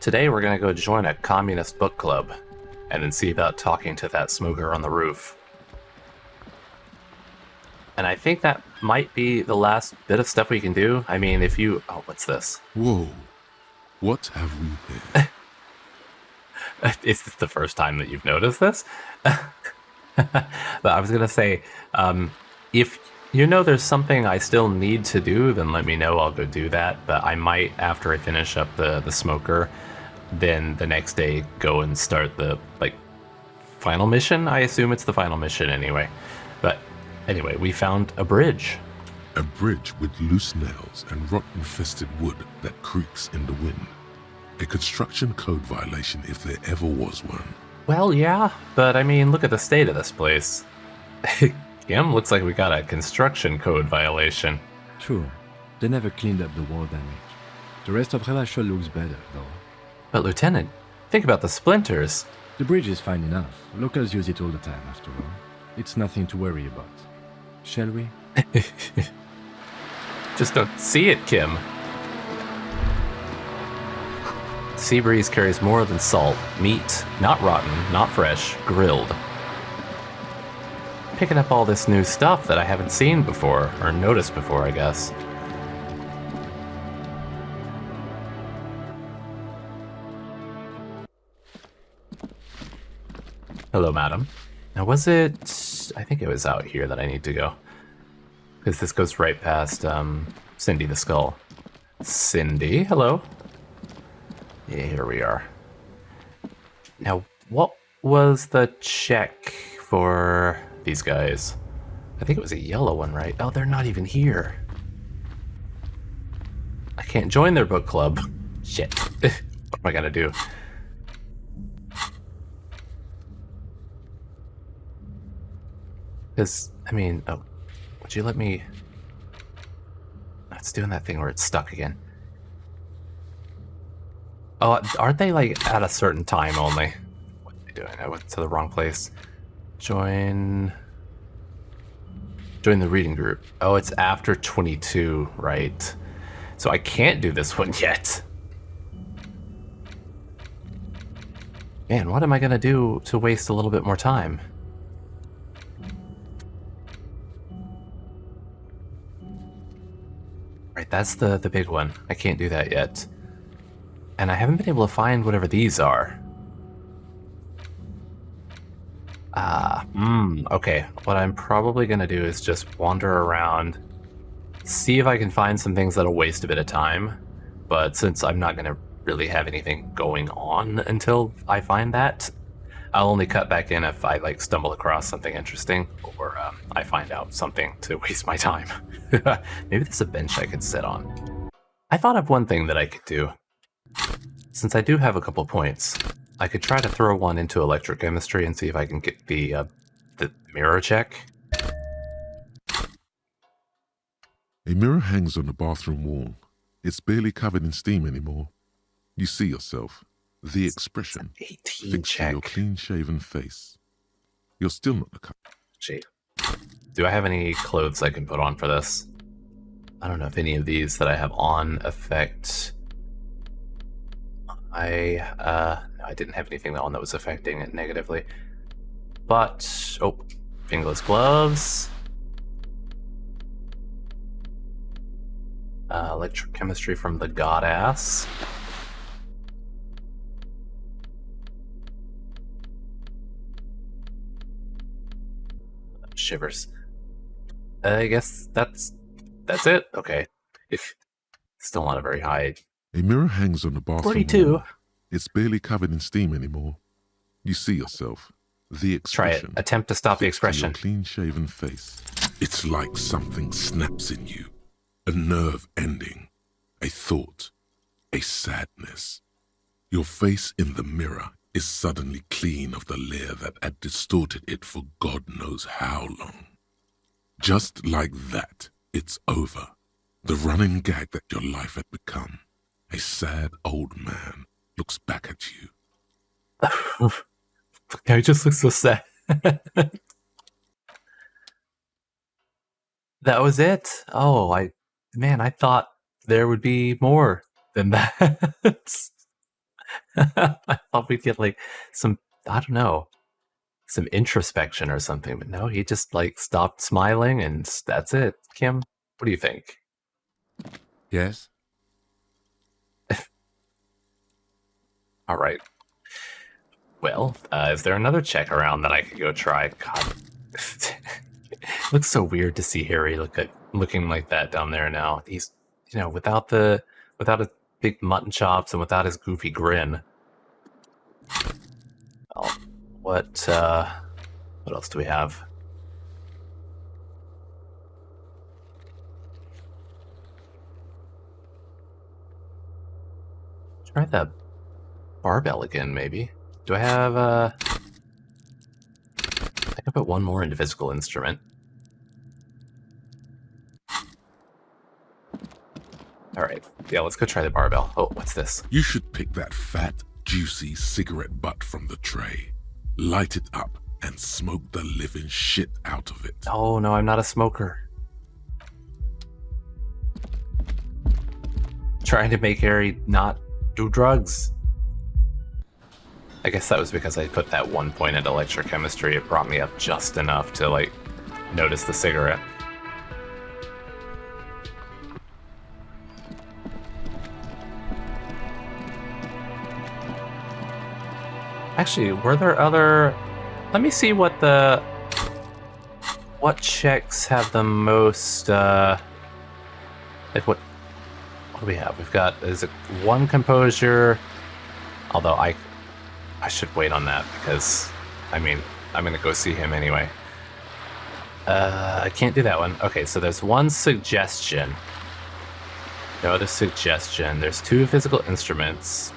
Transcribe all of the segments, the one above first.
Today we're gonna go join a communist book club, and then see about talking to that smoker on the roof. And I think that might be the last bit of stuff we can do. I mean, if you... Oh, what's this? Whoa. What have we here? Is this the first time that you've noticed this? But I was gonna say, if you know there's something I still need to do, then let me know, I'll go do that. But I might, after I finish up the smoker, then the next day go and start the, final mission? I assume it's the final mission anyway. But anyway, we found a bridge. A bridge with loose nails and rot-infested wood that creaks in the wind. A construction code violation if there ever was one. Well, yeah, but I mean, look at the state of this place. Kim, looks like we got a construction code violation. True. They never cleaned up the wall damage. The rest of Relachel looks better, though. But Lieutenant, think about the splinters. The bridge is fine enough. Locals use it all the time, after all. It's nothing to worry about. Shall we? Just don't see it, Kim. Sea breeze carries more than salt. Meat, not rotten, not fresh, grilled. Picking up all this new stuff that I haven't seen before, or noticed before, I guess. Hello, madam. Now, was it... I think it was out here that I need to go. Because this goes right past, Cindy the Skull. Cindy, hello. Yeah, here we are. Now, what was the check for these guys? I think it was a yellow one, right? Oh, they're not even here. I can't join their book club. Shit. What am I gonna do? Because, I mean, oh, would you let me... It's doing that thing where it's stuck again. Oh, aren't they, at a certain time only? What am I doing? I went to the wrong place. Join the reading group. Oh, it's after 22, right? So I can't do this one yet. Man, what am I gonna do to waste a little bit more time? Right, that's the big one. I can't do that yet. And I haven't been able to find whatever these are. Okay. What I'm probably gonna do is just wander around, see if I can find some things that'll waste a bit of time. But since I'm not gonna really have anything going on until I find that, I'll only cut back in if I, stumble across something interesting, or I find out something to waste my time. Maybe there's a bench I could sit on. I thought of one thing that I could do. Since I do have a couple points, I could try to throw one into electrochemistry and see if I can get the mirror check. A mirror hangs on the bathroom wall. It's barely covered in steam anymore. You see yourself. The expression 18 fixed to your check. clean-shaven face. You're still not the kind. Shit. Do I have any clothes I can put on for this? I don't know if any of these that I have on affect... No, I didn't have anything on that was affecting it negatively. But, oh, fingerless gloves. Electrochemistry from the godass. Shivers. I guess that's it? Okay. Still not a very high... A mirror hangs on the bathroom 42. wall. It's barely covered in steam anymore. You see yourself. The Try it. expression. Attempt to stop the fixed to your expression. clean-shaven face. It's like something snaps in you. A nerve ending. A thought. A sadness. Your face in the mirror is suddenly clean of the layer that had distorted it for God knows how long. Just like that, it's over. The running gag that your life had become. A sad old man looks back at you. He just looks so sad. That was it? Oh, I thought there would be more than that. I thought we'd get like some, I don't know, some introspection or something, but no, he just like stopped smiling and that's it. Kim, what do you think? Yes? All right. Well, is there another check around that I could go try? God, looks so weird to see Harry looking like that down there now. He's, without his big mutton chops and without his goofy grin. Oh, what else do we have? Try that barbell again, maybe. Do I have, I can put one more into physical instrument. Alright, yeah, let's go try the barbell. Oh, what's this? You should pick that fat, juicy cigarette butt from the tray, light it up, and smoke the living shit out of it. Oh, no, I'm not a smoker. Trying to make Harry not do drugs. I guess that was because I put that 1 point into electrochemistry. It brought me up just enough to, like, notice the cigarette. Actually, were there other... Let me see what checks have the most, like, what do we have? We've got, is it one composure? Although I should wait on that because, I mean, I'm going to go see him anyway. I can't do that one. Okay, so there's one suggestion. No other suggestion. There's 2 physical instruments.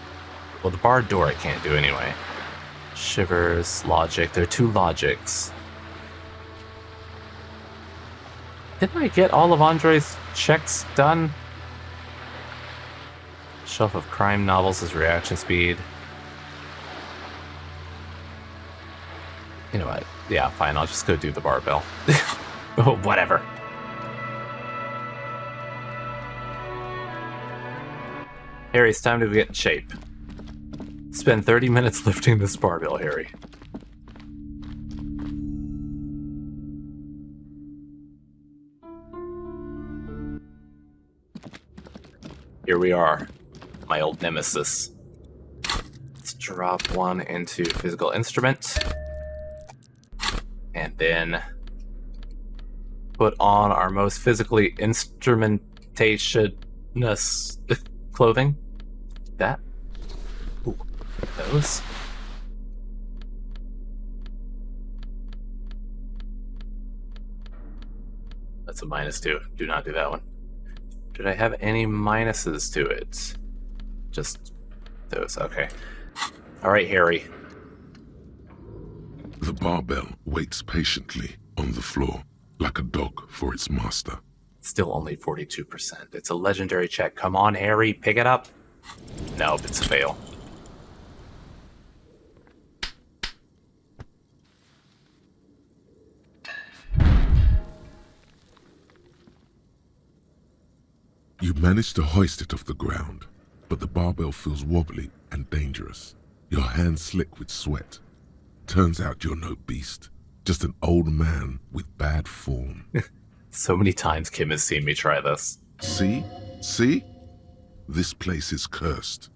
Well, the barred door I can't do anyway. Shivers, logic. There are 2 logics. Didn't I get all of Andre's checks done? Shelf of crime novels is reaction speed. You know what? Yeah, fine. I'll just go do the barbell. Oh, whatever. Harry, it's time to get in shape. Spend 30 minutes lifting this barbell, Harry. Here we are, my old nemesis. Let's drop one into physical instrument. And then put on our most physically instrumentation-ness clothing. That. Ooh, those. That's a -2. Do not do that one. Did I have any minuses to it? Just those. Okay. All right, Harry. The barbell waits patiently on the floor, like a dog for its master. Still only 42%. It's a legendary check. Come on, Harry, pick it up. Nope, it's a fail. You manage to hoist it off the ground, but the barbell feels wobbly and dangerous. Your hands slick with sweat. Turns out you're no beast, just an old man with bad form. So many times Kim has seen me try this. See? See? This place is cursed.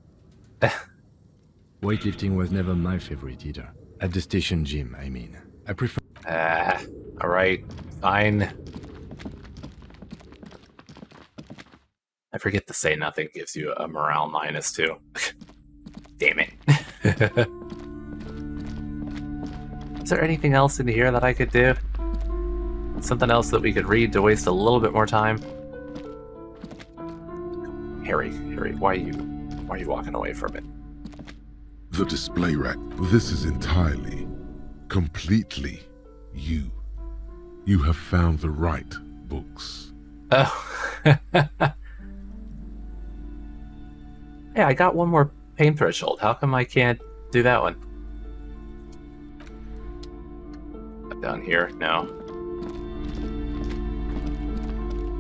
Weightlifting was never my favorite either. At the station gym, I mean. I prefer... Alright, fine. I forget to say nothing gives you a morale -2. Damn it. Is there anything else in here that I could do? Something else that we could read to waste a little bit more time? Harry, why are you walking away from it? The display rack, this is entirely, completely you. You have found the right books. Oh. Hey, I got one more pain threshold. How come I can't do that one? Down here? No.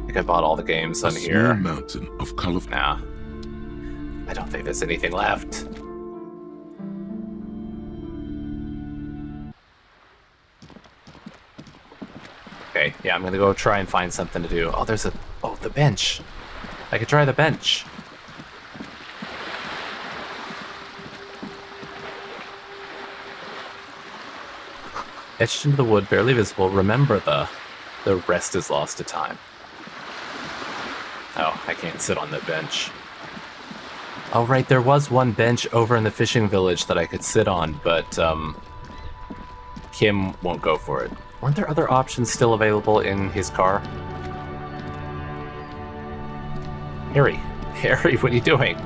I think I bought all the games on here. A small mountain of colorful... Nah. I don't think there's anything left. Okay, yeah, I'm gonna go try and find something to do. Oh, there's a... Oh, the bench. I could try the bench. Etched into the wood, barely visible. Remember the rest is lost to time. Oh, I can't sit on the bench. Oh, right, there was one bench over in the fishing village that I could sit on, but, Kim won't go for it. Weren't there other options still available in his car? Harry, Harry, what are you doing?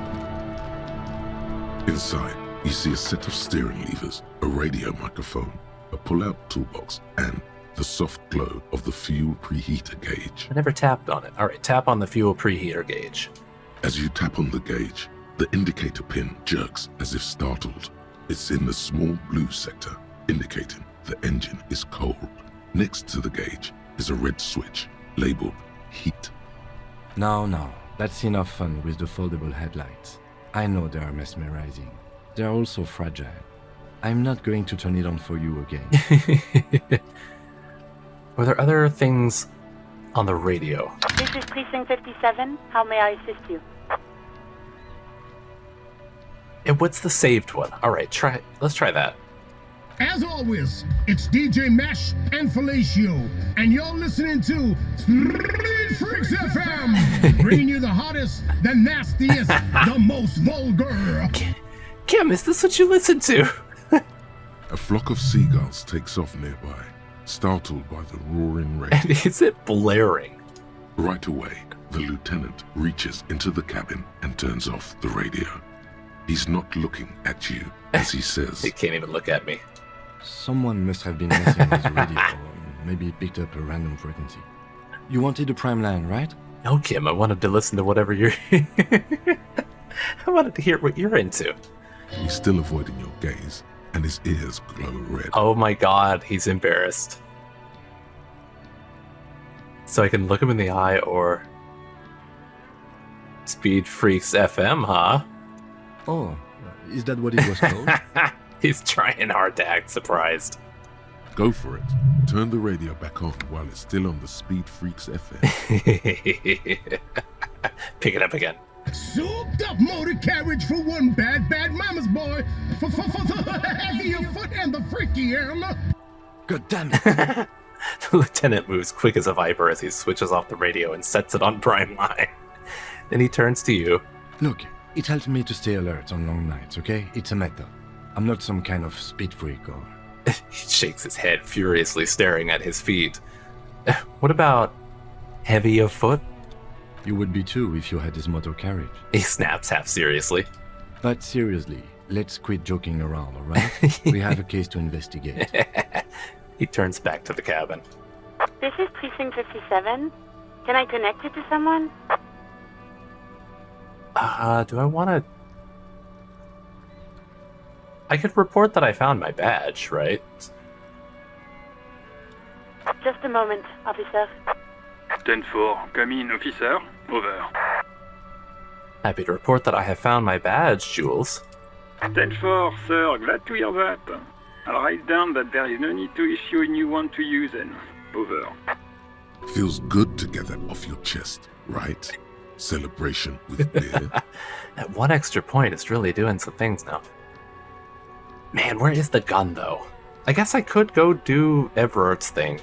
Inside, you see a set of steering levers, a radio microphone, a pull-out toolbox, and the soft glow of the fuel preheater gauge. I never tapped on it. All right, tap on the fuel preheater gauge. As you tap on the gauge, the indicator pin jerks as if startled. It's in the small blue sector, indicating the engine is cold. Next to the gauge is a red switch labeled heat. No, that's enough fun with the foldable headlights. I know they are mesmerizing. They are also fragile. I'm not going to turn it on for you again. Were there other things on the radio? This is Precinct 57. How may I assist you? What's the saved one? All right, let's try that. As always, it's DJ Mesh and Felicio, and you're listening to Street Freaks FM, bringing you the hottest, the nastiest, the most vulgar. Kim, is this what you listen to? A flock of seagulls takes off nearby, startled by the roaring rain. And is it blaring? Right away, the lieutenant reaches into the cabin and turns off the radio. He's not looking at you as he says, He can't even look at me. Someone must have been messing with the radio, or maybe it picked up a random frequency. You wanted the prime line, right? No, Kim, I wanted to listen to whatever you're... I wanted to hear what you're into. he's still avoiding your gaze, and his ears glow red. Oh my god, he's embarrassed. So I can look him in the eye or... Speed Freaks FM, huh? Oh, is that what it was called? He's trying hard to act surprised. Go for it. Turn the radio back on while it's still on the Speed Freaks FM. Pick it up again. Souped up motor carriage for one bad mama's boy. For the heavier foot and the freakier. God damn it! The lieutenant moves quick as a viper as he switches off the radio and sets it on prime line. Then he turns to you. Look, it helps me to stay alert on long nights, okay? It's a method. I'm not some kind of speed freak or... He shakes his head, furiously staring at his feet. What about heavy of foot? You would be too if you had this motor carriage. He snaps half seriously. But seriously, let's quit joking around, alright? We have a case to investigate. He turns back to the cabin. This is Precinct 57. Can I connect you to someone? Do I want to... I could report that I found my badge, right? Just a moment, officer. 10-4, come in, officer. Over. Happy to report that I have found my badge, Jules. 10-4, sir, glad to hear that. I'll write down that there is no need to issue a new one to you then. Over. Feels good to get that off your chest, right? Celebration with beer. That one extra point is really doing some things now. Man, where is the gun, though? I guess I could go do Everart's thing.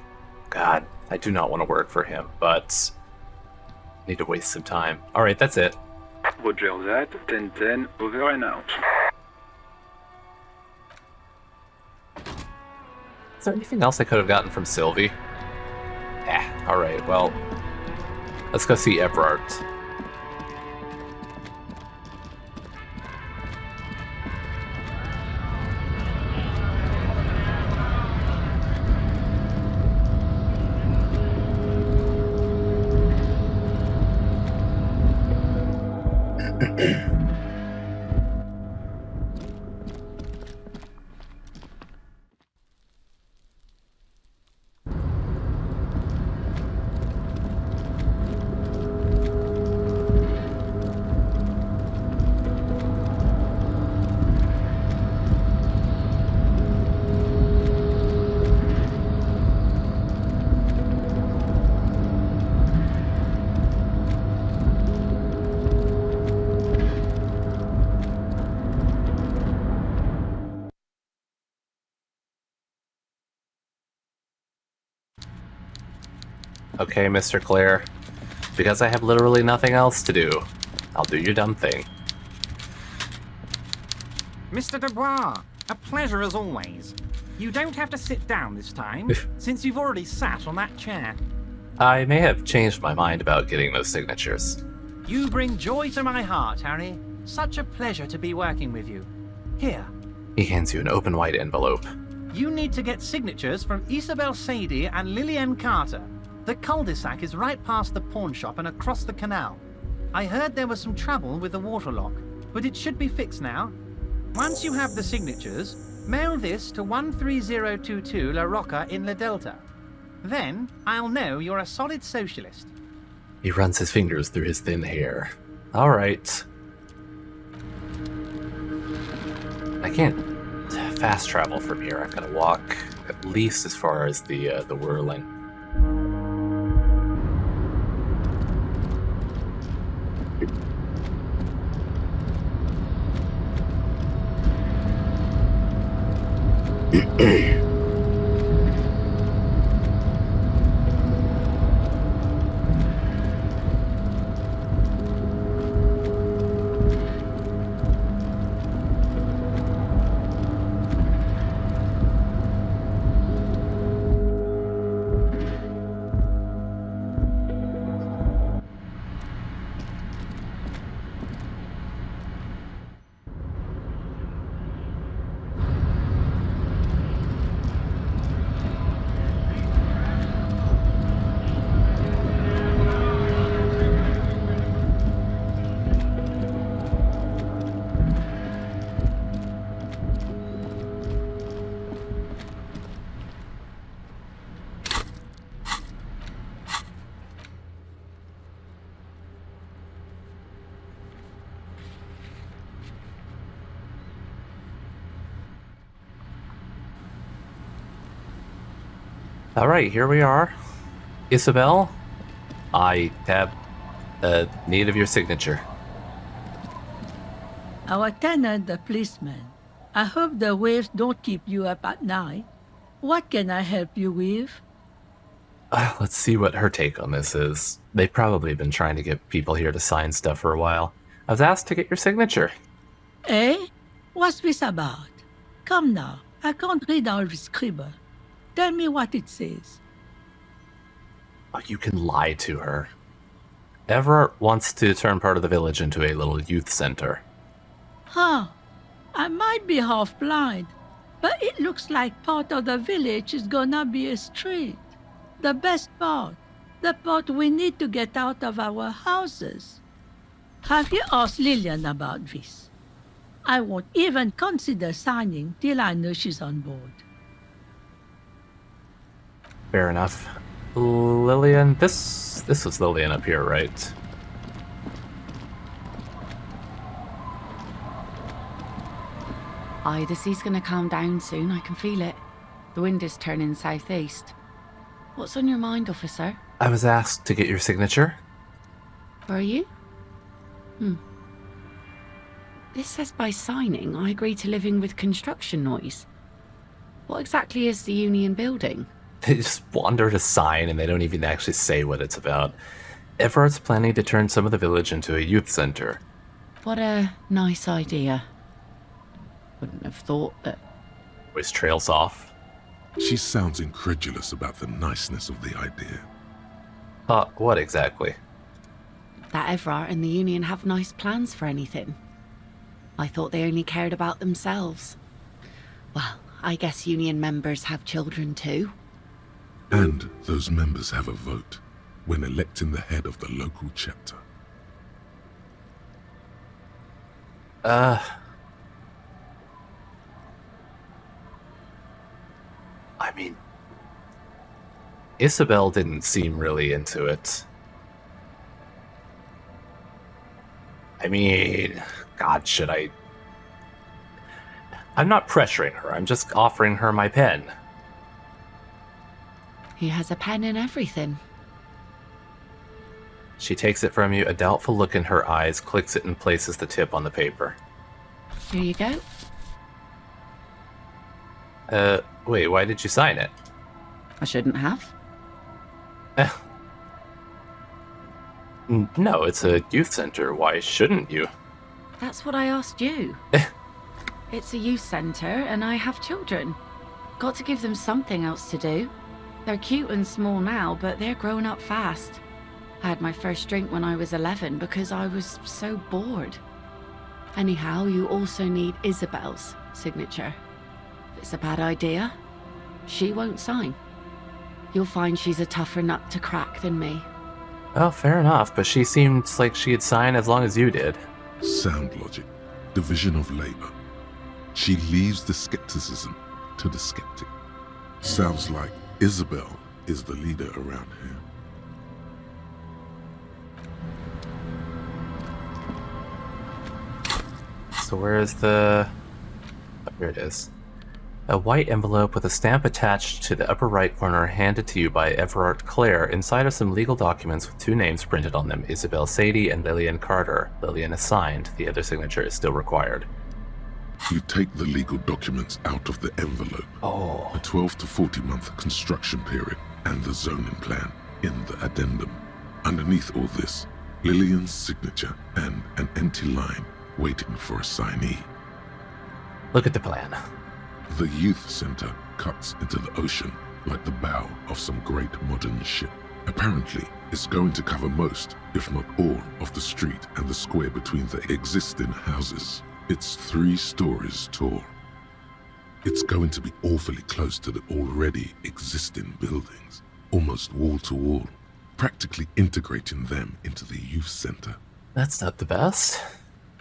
God, I do not want to work for him, but... need to waste some time. Alright, that's it. Roger that, 10-10, over and out. Is there anything else I could have gotten from Sylvie? Alright, well... let's go see Everart. Okay, Mr. Clare. Because I have literally nothing else to do, I'll do your dumb thing. Mr. Dubois, a pleasure as always. You don't have to sit down this time, since you've already sat on that chair. I may have changed my mind about getting those signatures. You bring joy to my heart, Harry. Such a pleasure to be working with you. Here, He hands you an open white envelope. you need to get signatures from Isabel Sadie and Lillian Carter. The cul-de-sac is right past the pawn shop and across the canal. I heard there was some trouble with the waterlock, but it should be fixed now. Once you have the signatures, mail this to 13022 La Rocca in La Delta. Then, I'll know you're a solid socialist. He runs his fingers through his thin hair. Alright. I can't fast travel from here. I'm gonna walk at least as far as the whirling. Alright, here we are. Isabel, I have need of your signature. Our tenant, the policeman. I hope the waves don't keep you up at night. What can I help you with? Let's see what her take on this is. They've probably been trying to get people here to sign stuff for a while. I was asked to get your signature. Eh? What's this about? Come now, I can't read all the scribble. Tell me what it says. Oh, you can lie to her. Everett wants to turn part of the village into a little youth center. Huh. I might be half blind, but it looks like part of the village is gonna be a street. The best part. The part we need to get out of our houses. Have you asked Lillian about this? I won't even consider signing till I know she's on board. Fair enough. Lillian, this was Lillian up here, right? Aye, the sea's gonna calm down soon, I can feel it. The wind is turning southeast. What's on your mind, officer? I was asked to get your signature. Were you? This says by signing, I agree to living with construction noise. What exactly is the union building? They just wander to sign and they don't even actually say what it's about. Everett's planning to turn some of the village into a youth center. What a nice idea. Wouldn't have thought that. Voice trails off. She sounds incredulous about the niceness of the idea. What exactly? That Everard and the union have nice plans for anything. I thought they only cared about themselves. Well, I guess union members have children too. And those members have a vote when electing the head of the local chapter. I mean, Isabel didn't seem really into it. I mean, God, should I? I'm not pressuring her, I'm just offering her my pen. He has a pen and everything. She takes it from you, a doubtful look in her eyes, clicks it and places the tip on the paper. Here you go. Wait, why did you sign it? I shouldn't have. No, it's a youth center. Why shouldn't you? That's what I asked you. It's a youth centre, and I have children. Got to give them something else to do. They're cute and small now, but they're growing up fast. I had my first drink when I was 11 because I was so bored. Anyhow, you also need Isabel's signature. If it's a bad idea, she won't sign. You'll find she's a tougher nut to crack than me. Well, fair enough, but she seemed like she'd sign as long as you did. Sound logic. Division of labor. She leaves the skepticism to the skeptic. Sounds like Isabel is the leader around here. So where is the... Oh, here it is. A white envelope with a stamp attached to the upper right corner handed to you by Everard Clare, inside of some legal documents with 2 names printed on them, Isabel Sadie and Lillian Carter. Lillian is signed. The other signature is still required. You take the legal documents out of the envelope. Oh. A 12 to 40 month construction period and the zoning plan in the addendum. Underneath all this, Lillian's signature and an empty line waiting for a signee. Look at the plan. The youth center cuts into the ocean like the bow of some great modern ship. Apparently, it's going to cover most, if not all, of the street and the square between the existing houses. It's 3 stories tall. It's going to be awfully close to the already existing buildings, almost wall to wall, practically integrating them into the youth center. That's not the best.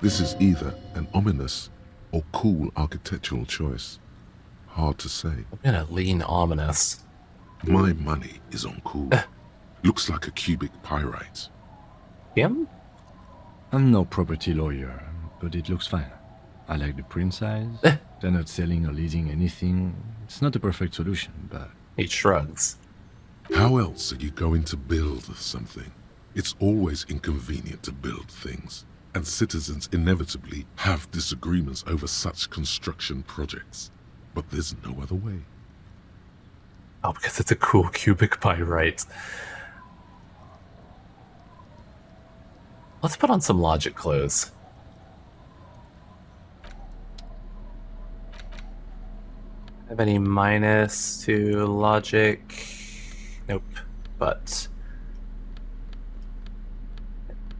This is either an ominous or cool architectural choice. Hard to say. I'm gonna lean ominous. My money is on cool. Looks like a cubic pyrite. Him? I'm no property lawyer, but it looks fine. I like the print size. They're not selling or leasing anything. It's not a perfect solution, but... He shrugs. How else are you going to build something? It's always inconvenient to build things, and citizens inevitably have disagreements over such construction projects. But there's no other way. Oh, because it's a cool cubic pyrite. Let's put on some logic clothes. Have any minus to logic? Nope. But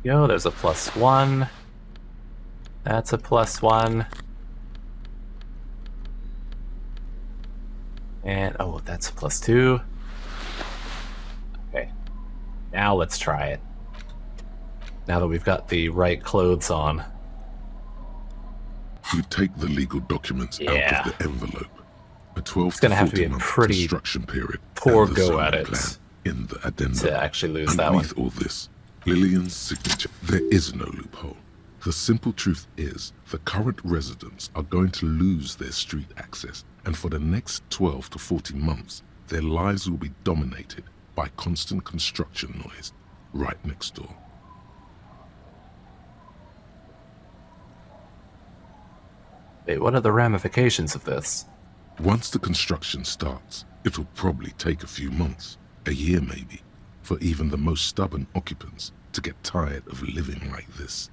yo, there's a +1. That's a +1. And oh, that's a +2. Okay. Now let's try it. Now that we've got the right clothes on. You take the legal documents out of the envelope. A 12 to 40 month construction period. Poor and the go zoning at it plan in the addendum. to actually lose that one. Underneath all this, Lillian's signature. There is no loophole. The simple truth is, the current residents are going to lose their street access, and for the next 12 to 40 months, their lives will be dominated by constant construction noise right next door. Wait, what are the ramifications of this? Once the construction starts, it will probably take a few months, a year maybe, for even the most stubborn occupants to get tired of living like this.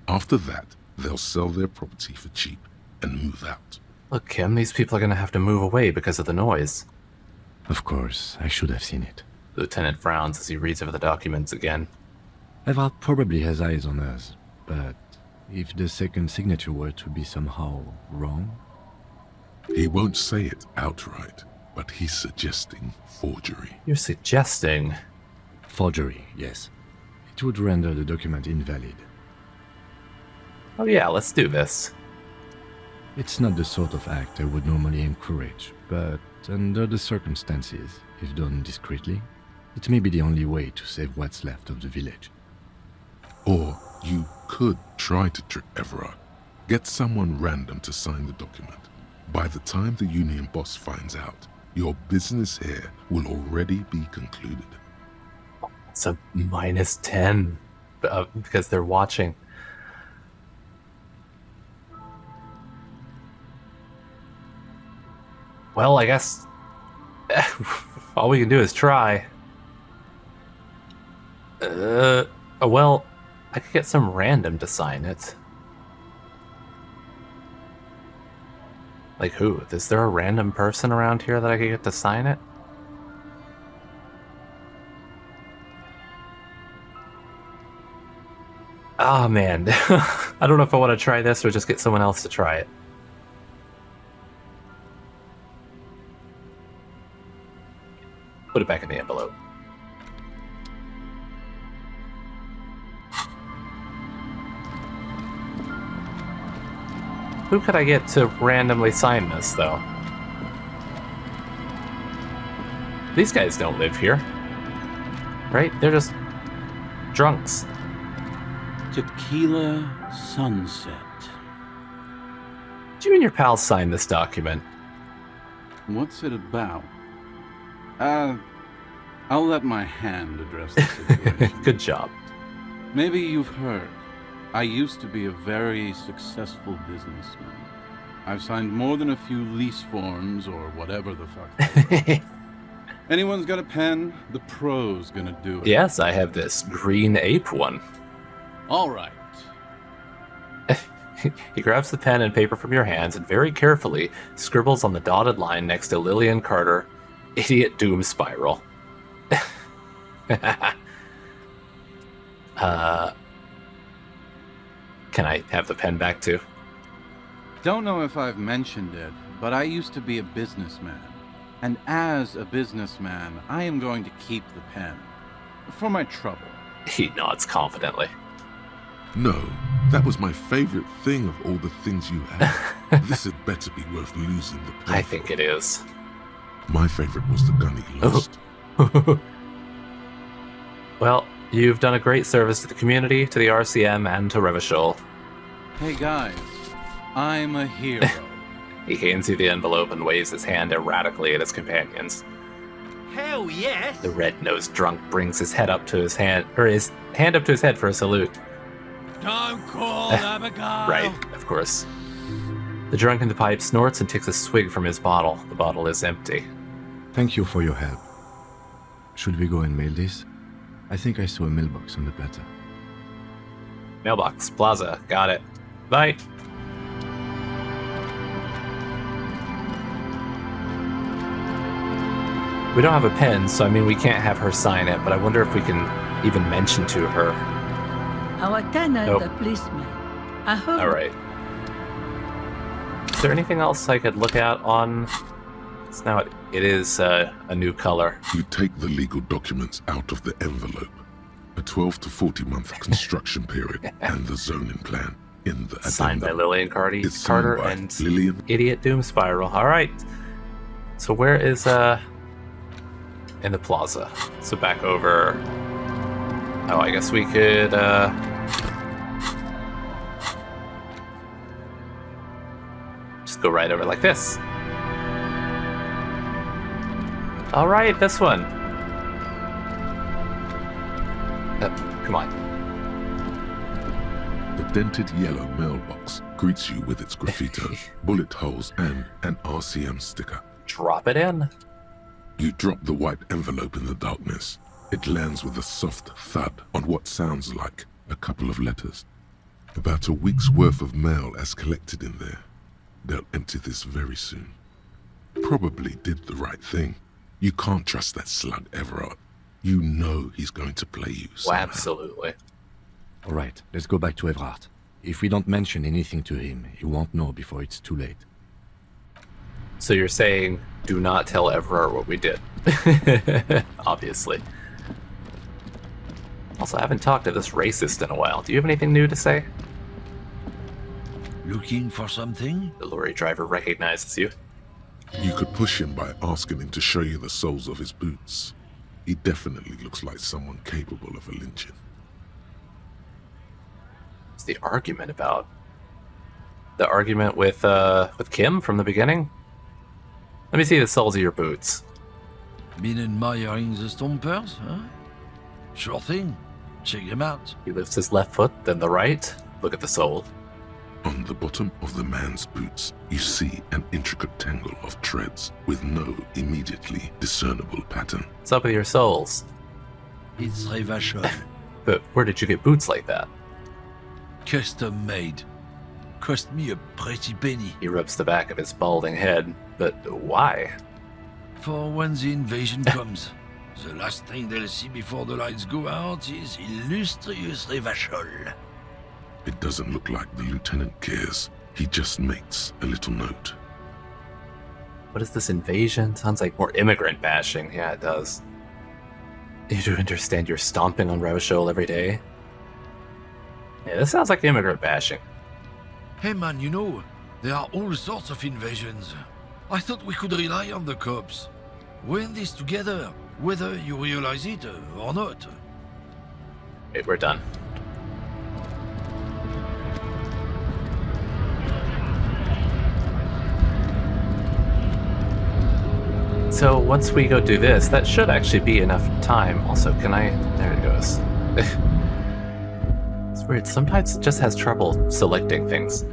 After that, they'll sell their property for cheap and move out. Look, Kim, these people are going to have to move away because of the noise. Of course, I should have seen it. The lieutenant frowns as he reads over the documents again. Everard probably has eyes on us, but if the second signature were to be somehow wrong... He won't say it outright, but he's suggesting forgery. You're suggesting... Forgery, yes. It would render the document invalid. Oh yeah, let's do this. It's not the sort of act I would normally encourage, but under the circumstances, if done discreetly, it may be the only way to save what's left of the village. Or you could try to trick Everard. Get someone random to sign the document. By the time the union boss finds out, your business here will already be concluded. It's a -10 because they're watching. Well, I guess all we can do is try. Oh, well, I could get some random to sign it. Like who? Is there a random person around here that I could get to sign it? Oh man, I don't know if I want to try this or just get someone else to try it. Put it back in the envelope. Who could I get to randomly sign this, though? These guys don't live here. Right? They're just drunks. Tequila Sunset. Do you and your pals sign this document? What's it about? I'll let my hand address the situation. Good job. Maybe you've heard. I used to be a very successful businessman. I've signed more than a few lease forms or whatever the fuck they were. Anyone's got a pen? The pro's gonna do it. Yes, I have this green ape one. All right. He grabs the pen and paper from your hands and very carefully scribbles on the dotted line next to Lillian Carter, Idiot Doom Spiral. Can I have the pen back too? Don't know if I've mentioned it, but I used to be a businessman. And as a businessman, I am going to keep the pen. For my trouble. He nods confidently. No, that was my favorite thing of all the things you had. This had better be worth losing the pen I think for. it is. My favorite was the gun he lost. Well, you've done a great service to the community, to the RCM, and to Revachol. Hey guys, I'm a hero. He hands you the envelope and waves his hand erratically at his companions. Hell yes! The red-nosed drunk brings his head up to his hand, or his hand up to his head for a salute. Don't call Abigail! Right, of course. The drunk in the pipe snorts and takes a swig from his bottle. The bottle is empty. Thank you for your help. Should we go and mail this? I think I saw a mailbox on the plaza. Mailbox, plaza, got it. Bye. We don't have a pen, so I mean we can't have her sign it, but I wonder if we can even mention to her. Our tenant, Nope. the policeman. I hope. Alright. Is there anything else I could look at on... It's now it is a new color. You take the legal documents out of the envelope. A 12 to 40 month construction period and the zoning plan in the Signed by addendum. Lillian It's signed Carter by and Lillian. Idiot Doom Spiral. Alright. So where is in the plaza. So back over. Oh, I guess we could just go right over like this. Alright, this one. Come on. The dented yellow mailbox greets you with its graffito, bullet holes, and an RCM sticker. Drop it in. You drop the white envelope in the darkness. It lands with a soft thud on what sounds like a couple of letters. About a week's worth of mail as collected in there. They'll empty this very soon. Probably did the right thing. You can't trust that slug, Everard. You know he's going to play you Well, somehow. absolutely. All right, let's go back to Everard. If we don't mention anything to him, he won't know before it's too late. So you're saying, do not tell Everard what we did. Obviously. Also, I haven't talked to this racist in a while. Do you have anything new to say? Looking for something? The lorry driver recognizes you. You could push him by asking him to show you the soles of his boots. He definitely looks like someone capable of a lynching. What's the argument about? The argument with Kim from the beginning? Let me see the soles of your boots. Been admiring the stompers, huh? Sure thing. Check them out. He lifts his left foot, then the right. Look at the sole. On the bottom of the man's boots, you see an intricate tangle of treads with no immediately discernible pattern. What's up with your soles? It's Revachol. But where did you get boots like that? Custom made. Cost me a pretty penny. He rubs the back of his balding head. But why? For when the invasion comes, the last thing they'll see before the lights go out is illustrious Revachol. It doesn't look like the lieutenant cares. He just makes a little note. What is this invasion? Sounds like more immigrant bashing. Yeah, it does. You do understand you're stomping on Revachol every day? Yeah, this sounds like immigrant bashing. Hey man, you know, there are all sorts of invasions. I thought we could rely on the cops. We're in this together, whether you realize it or not. Okay, we're done. So once we go do this, that should actually be enough time. Also, can I... There it goes. It's weird. Sometimes it just has trouble selecting things.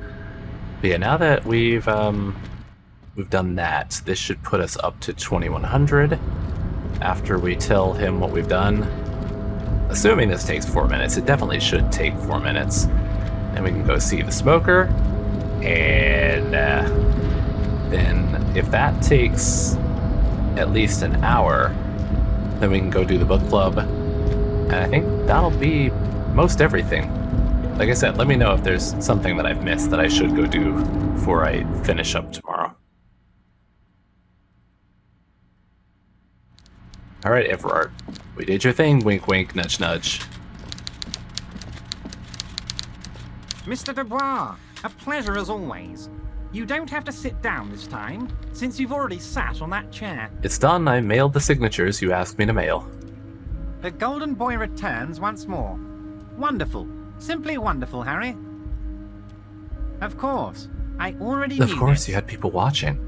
But yeah, now that we've done that, this should put us up to 2100 after we tell him what we've done. Assuming this takes 4 minutes, it definitely should take 4 minutes. And we can go see the smoker. And then if that takes at least an hour, then we can go do the book club. And I think that'll be most everything. Like I said, let me know if there's something that I've missed that I should go do before I finish up tomorrow. Alright, Everard. We did your thing, wink wink, nudge nudge. Mr. Dubois, a pleasure as always. You don't have to sit down this time, since you've already sat on that chair. It's done. I mailed the signatures you asked me to mail. The Golden Boy returns once more. Wonderful. Simply wonderful, Harry. Of course. I already knew Of course, this. you had people watching.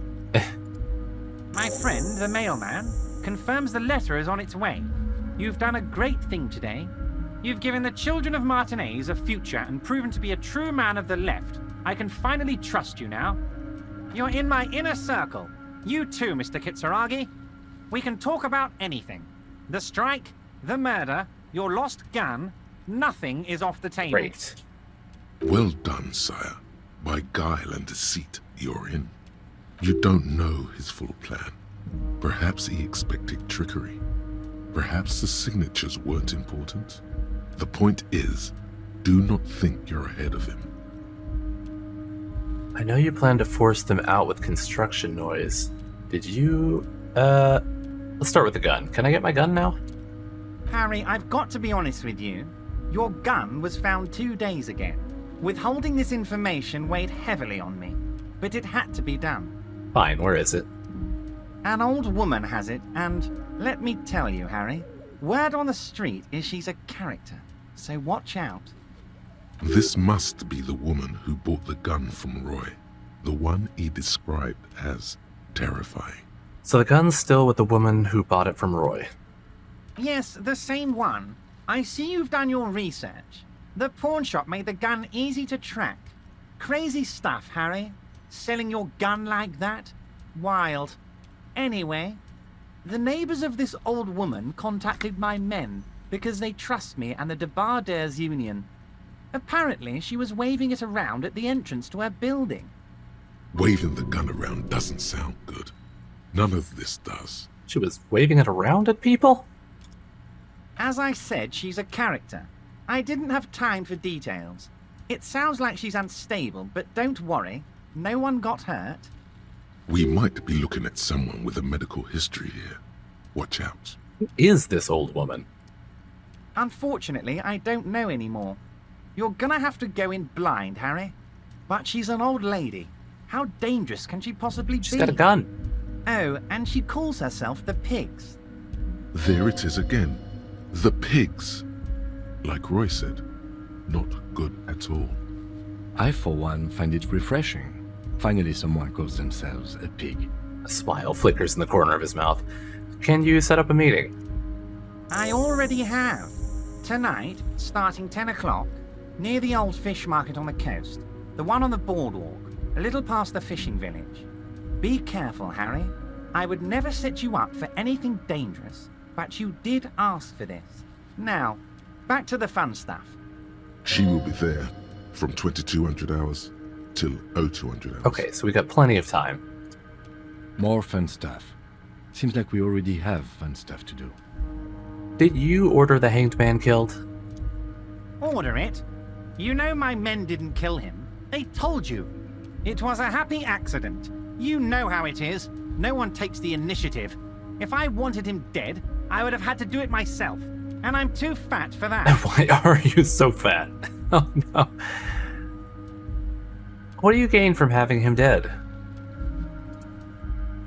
My friend, the mailman, confirms the letter is on its way. You've done a great thing today. You've given the children of Martinaise a future and proven to be a true man of the left. I can finally trust you now. You're in my inner circle. You too, Mr. Kitsuragi. We can talk about anything. The strike, the murder, your lost gun, nothing is off the table. Great. Well done, sire. By guile and deceit, you're in. You don't know his full plan. Perhaps he expected trickery. Perhaps the signatures weren't important. The point is, do not think you're ahead of him. I know you plan to force them out with construction noise. Did you... Let's start with the gun. Can I get my gun now? Harry, I've got to be honest with you. Your gun was found 2 days ago. Withholding this information weighed heavily on me, but it had to be done. Fine, where is it? An old woman has it, and let me tell you, Harry, word on the street is she's a character, so watch out. This must be the woman who bought the gun from Roy, the one he described as terrifying. So the gun's still with the woman who bought it from Roy. Yes, the same one. I see you've done your research. The pawn shop made the gun easy to track. Crazy stuff, Harry. Selling your gun like that? Wild. Anyway, the neighbors of this old woman contacted my men because they trust me and the Debarders Union. Apparently, she was waving it around at the entrance to her building. Waving the gun around doesn't sound good. None of this does. She was waving it around at people? As I said, she's a character. I didn't have time for details. It sounds like she's unstable, but don't worry. No one got hurt. We might be looking at someone with a medical history here. Watch out. Who is this old woman? Unfortunately, I don't know anymore. You're gonna have to go in blind, Harry. But she's an old lady. How dangerous can she possibly be? She's got a gun. Oh, and she calls herself the Pigs. There it is again. The pigs. Like Roy said, not good at all. I, for one, find it refreshing. Finally, someone calls themselves a pig. A smile flickers in the corner of his mouth. Can you set up a meeting? I already have. Tonight, starting 10 o'clock, near the old fish market on the coast. The one on the boardwalk, a little past the fishing village. Be careful, Harry. I would never set you up for anything dangerous, but you did ask for this. Now, back to the fun stuff. She will be there from 2200 hours till 0200 hours. Okay, so we got plenty of time. More fun stuff. Seems like we already have fun stuff to do. Did you order the hanged man killed? Order it? You know my men didn't kill him. They told you. It was a happy accident. You know how it is. No one takes the initiative. If I wanted him dead, I would have had to do it myself. And I'm too fat for that. Why are you so fat? Oh no. What do you gain from having him dead?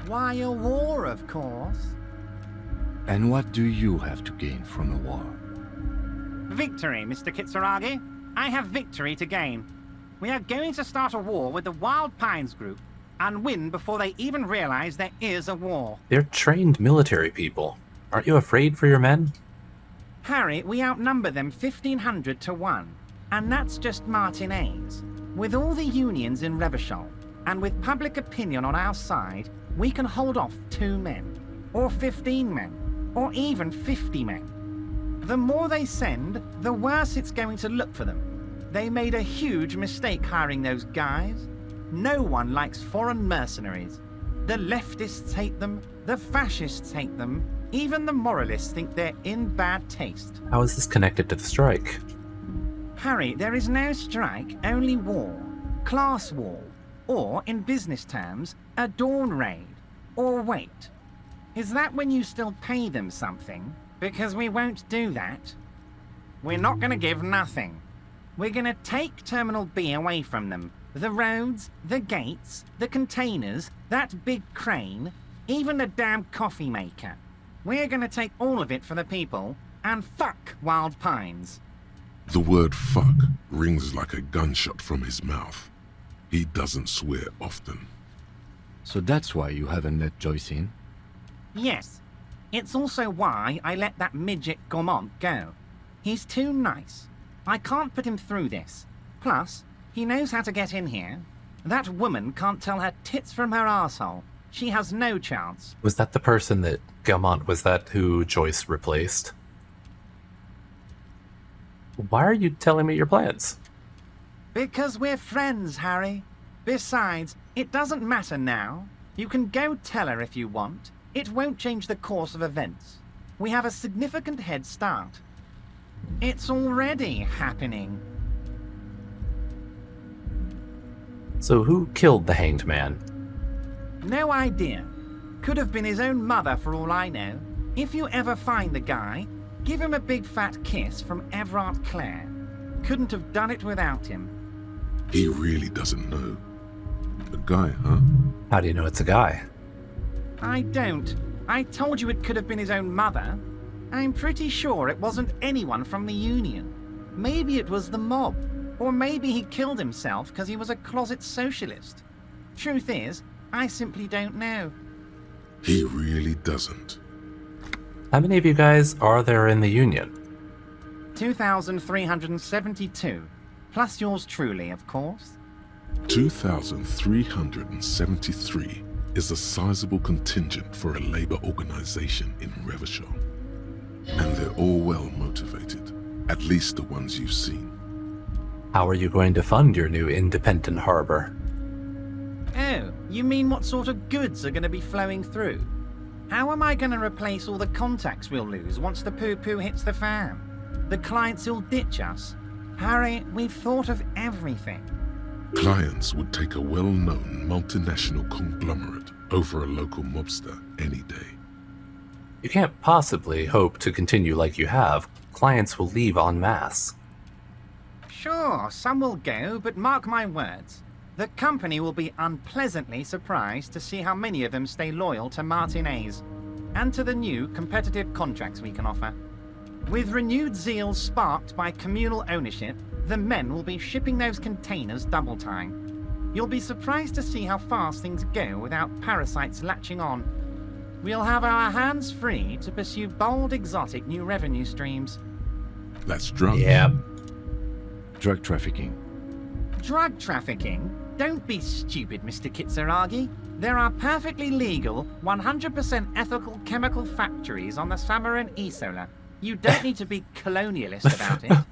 Why, a war, of course. And what do you have to gain from a war? Victory, Mr. Kitsuragi. I have victory to gain. We are going to start a war with the Wild Pines group and win before they even realize there is a war. They're trained military people. Aren't you afraid for your men? Harry, we outnumber them 1,500 to 1. And that's just Martinaise. With all the unions in Revachol, and with public opinion on our side, we can hold off 2 men, or 15 men, or even 50 men. The more they send, the worse it's going to look for them. They made a huge mistake hiring those guys. No one likes foreign mercenaries. The leftists hate them, the fascists hate them, even the moralists think they're in bad taste. How is this connected to the strike? Harry, there is no strike, only war. Class war. Or, in business terms, a dawn raid. Or wait. Is that when you still pay them something? Because we won't do that. We're not going to give nothing. We're going to take Terminal B away from them. The roads, the gates, the containers, that big crane, even the damn coffee maker. We're going to take all of it for the people, and fuck Wild Pines. The word fuck rings like a gunshot from his mouth. He doesn't swear often. So that's why you haven't let Joyce in? Yes. It's also why I let that midget Gaumont go. He's too nice. I can't put him through this. Plus, he knows how to get in here. That woman can't tell her tits from her arsehole. She has no chance. Was that the person that Gaumont, was that who Joyce replaced? Why are you telling me your plans? Because we're friends, Harry. Besides, it doesn't matter now. You can go tell her if you want. It won't change the course of events. We have a significant head start. It's already happening. So who killed the hanged man? No idea. Could have been his own mother for all I know. If you ever find the guy, give him a big fat kiss from Everard Clare. Couldn't have done it without him. He really doesn't know. A guy, huh? How do you know it's a guy? I don't. I told you it could have been his own mother. I'm pretty sure it wasn't anyone from the Union. Maybe it was the mob. Or maybe he killed himself because he was a closet socialist. Truth is, I simply don't know. He really doesn't. How many of you guys are there in the Union? 2,372. Plus yours truly, of course. 2,373 is a sizable contingent for a labor organization in Revachol. And they're all well motivated, at least the ones you've seen. How are you going to fund your new independent harbor? Oh, you mean what sort of goods are going to be flowing through? How am I going to replace all the contacts we'll lose once the poo-poo hits the fan? The clients who'll ditch us? Harry, we've thought of everything. Clients would take a well-known multinational conglomerate over a local mobster any day. You can't possibly hope to continue like you have. Clients will leave en masse. Sure, some will go, but mark my words. The company will be unpleasantly surprised to see how many of them stay loyal to Martinaise, and to the new competitive contracts we can offer. With renewed zeal sparked by communal ownership, the men will be shipping those containers double time. You'll be surprised to see how fast things go without parasites latching on. We'll have our hands free to pursue bold, exotic new revenue streams. That's drugs. Yeah. Drug trafficking. Drug trafficking? Don't be stupid, Mr. Kitsuragi. There are perfectly legal, 100% ethical chemical factories on the Samaran Isola. You don't need to be colonialist about it.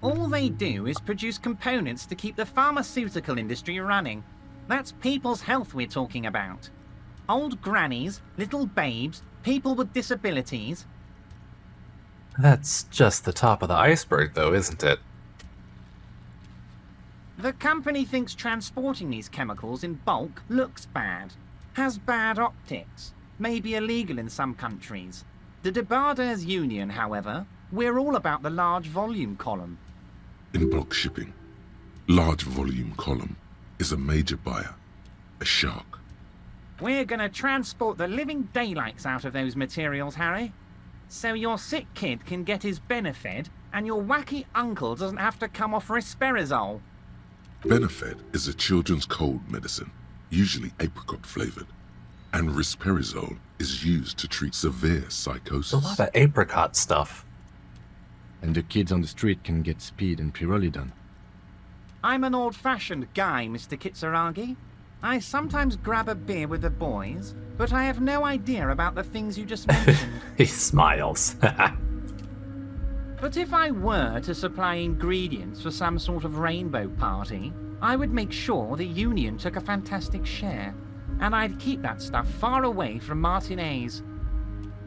All they do is produce components to keep the pharmaceutical industry running. That's people's health we're talking about. Old grannies, little babes, people with disabilities. That's just the top of the iceberg, though, isn't it? The company thinks transporting these chemicals in bulk looks bad, has bad optics, may be illegal in some countries. The Debarders Union, however, we're all about the large volume column. In bulk shipping, large volume column is a major buyer, a shark. We're gonna transport the living daylights out of those materials, Harry. So your sick kid can get his Benefed and your wacky uncle doesn't have to come off risperidone. Benefed is a children's cold medicine, usually apricot flavored, and risperidone is used to treat severe psychosis. A lot of apricot stuff. And the kids on the street can get speed and pyrrolidone. I'm an old-fashioned guy, Mr. Kitsuragi. I sometimes grab a beer with the boys, but I have no idea about the things you just mentioned. He smiles. But if I were to supply ingredients for some sort of rainbow party, I would make sure the Union took a fantastic share, and I'd keep that stuff far away from Martinaise.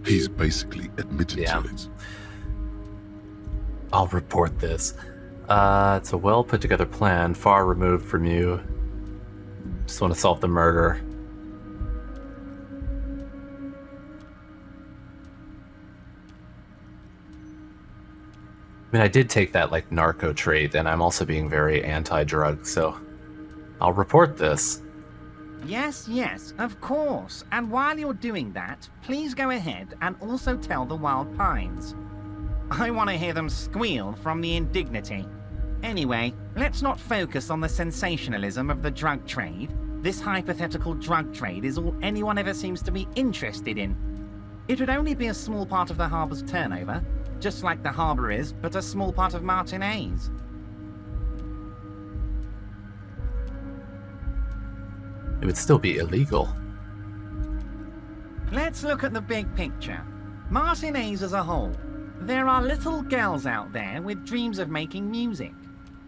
He's basically admitted to it. I'll report this. It's a well put together plan, far removed from you. Just want to solve the murder. I mean, I did take that, like, narco trait, and I'm also being very anti-drug, so I'll report this. Yes, yes, of course. And while you're doing that, please go ahead and also tell the Wild Pines. I want to hear them squeal from the indignity. Anyway, let's not focus on the sensationalism of the drug trade. This hypothetical drug trade is all anyone ever seems to be interested in. It would only be a small part of the harbour's turnover, just like the harbour is, but a small part of Martinaise. It would still be illegal. Let's look at the big picture. Martinaise as a whole. There are little girls out there with dreams of making music.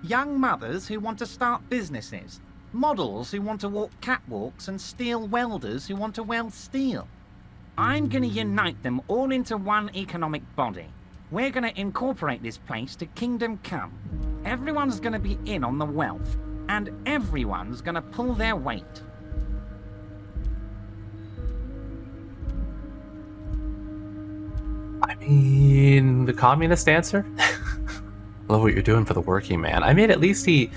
Young mothers who want to start businesses. Models who want to walk catwalks and steel welders who want to weld steel. I'm going to unite them all into one economic body. We're going to incorporate this place to Kingdom Come. Everyone's going to be in on the wealth, and everyone's going to pull their weight. I mean, the communist answer? Love what you're doing for the working man. I mean, at least he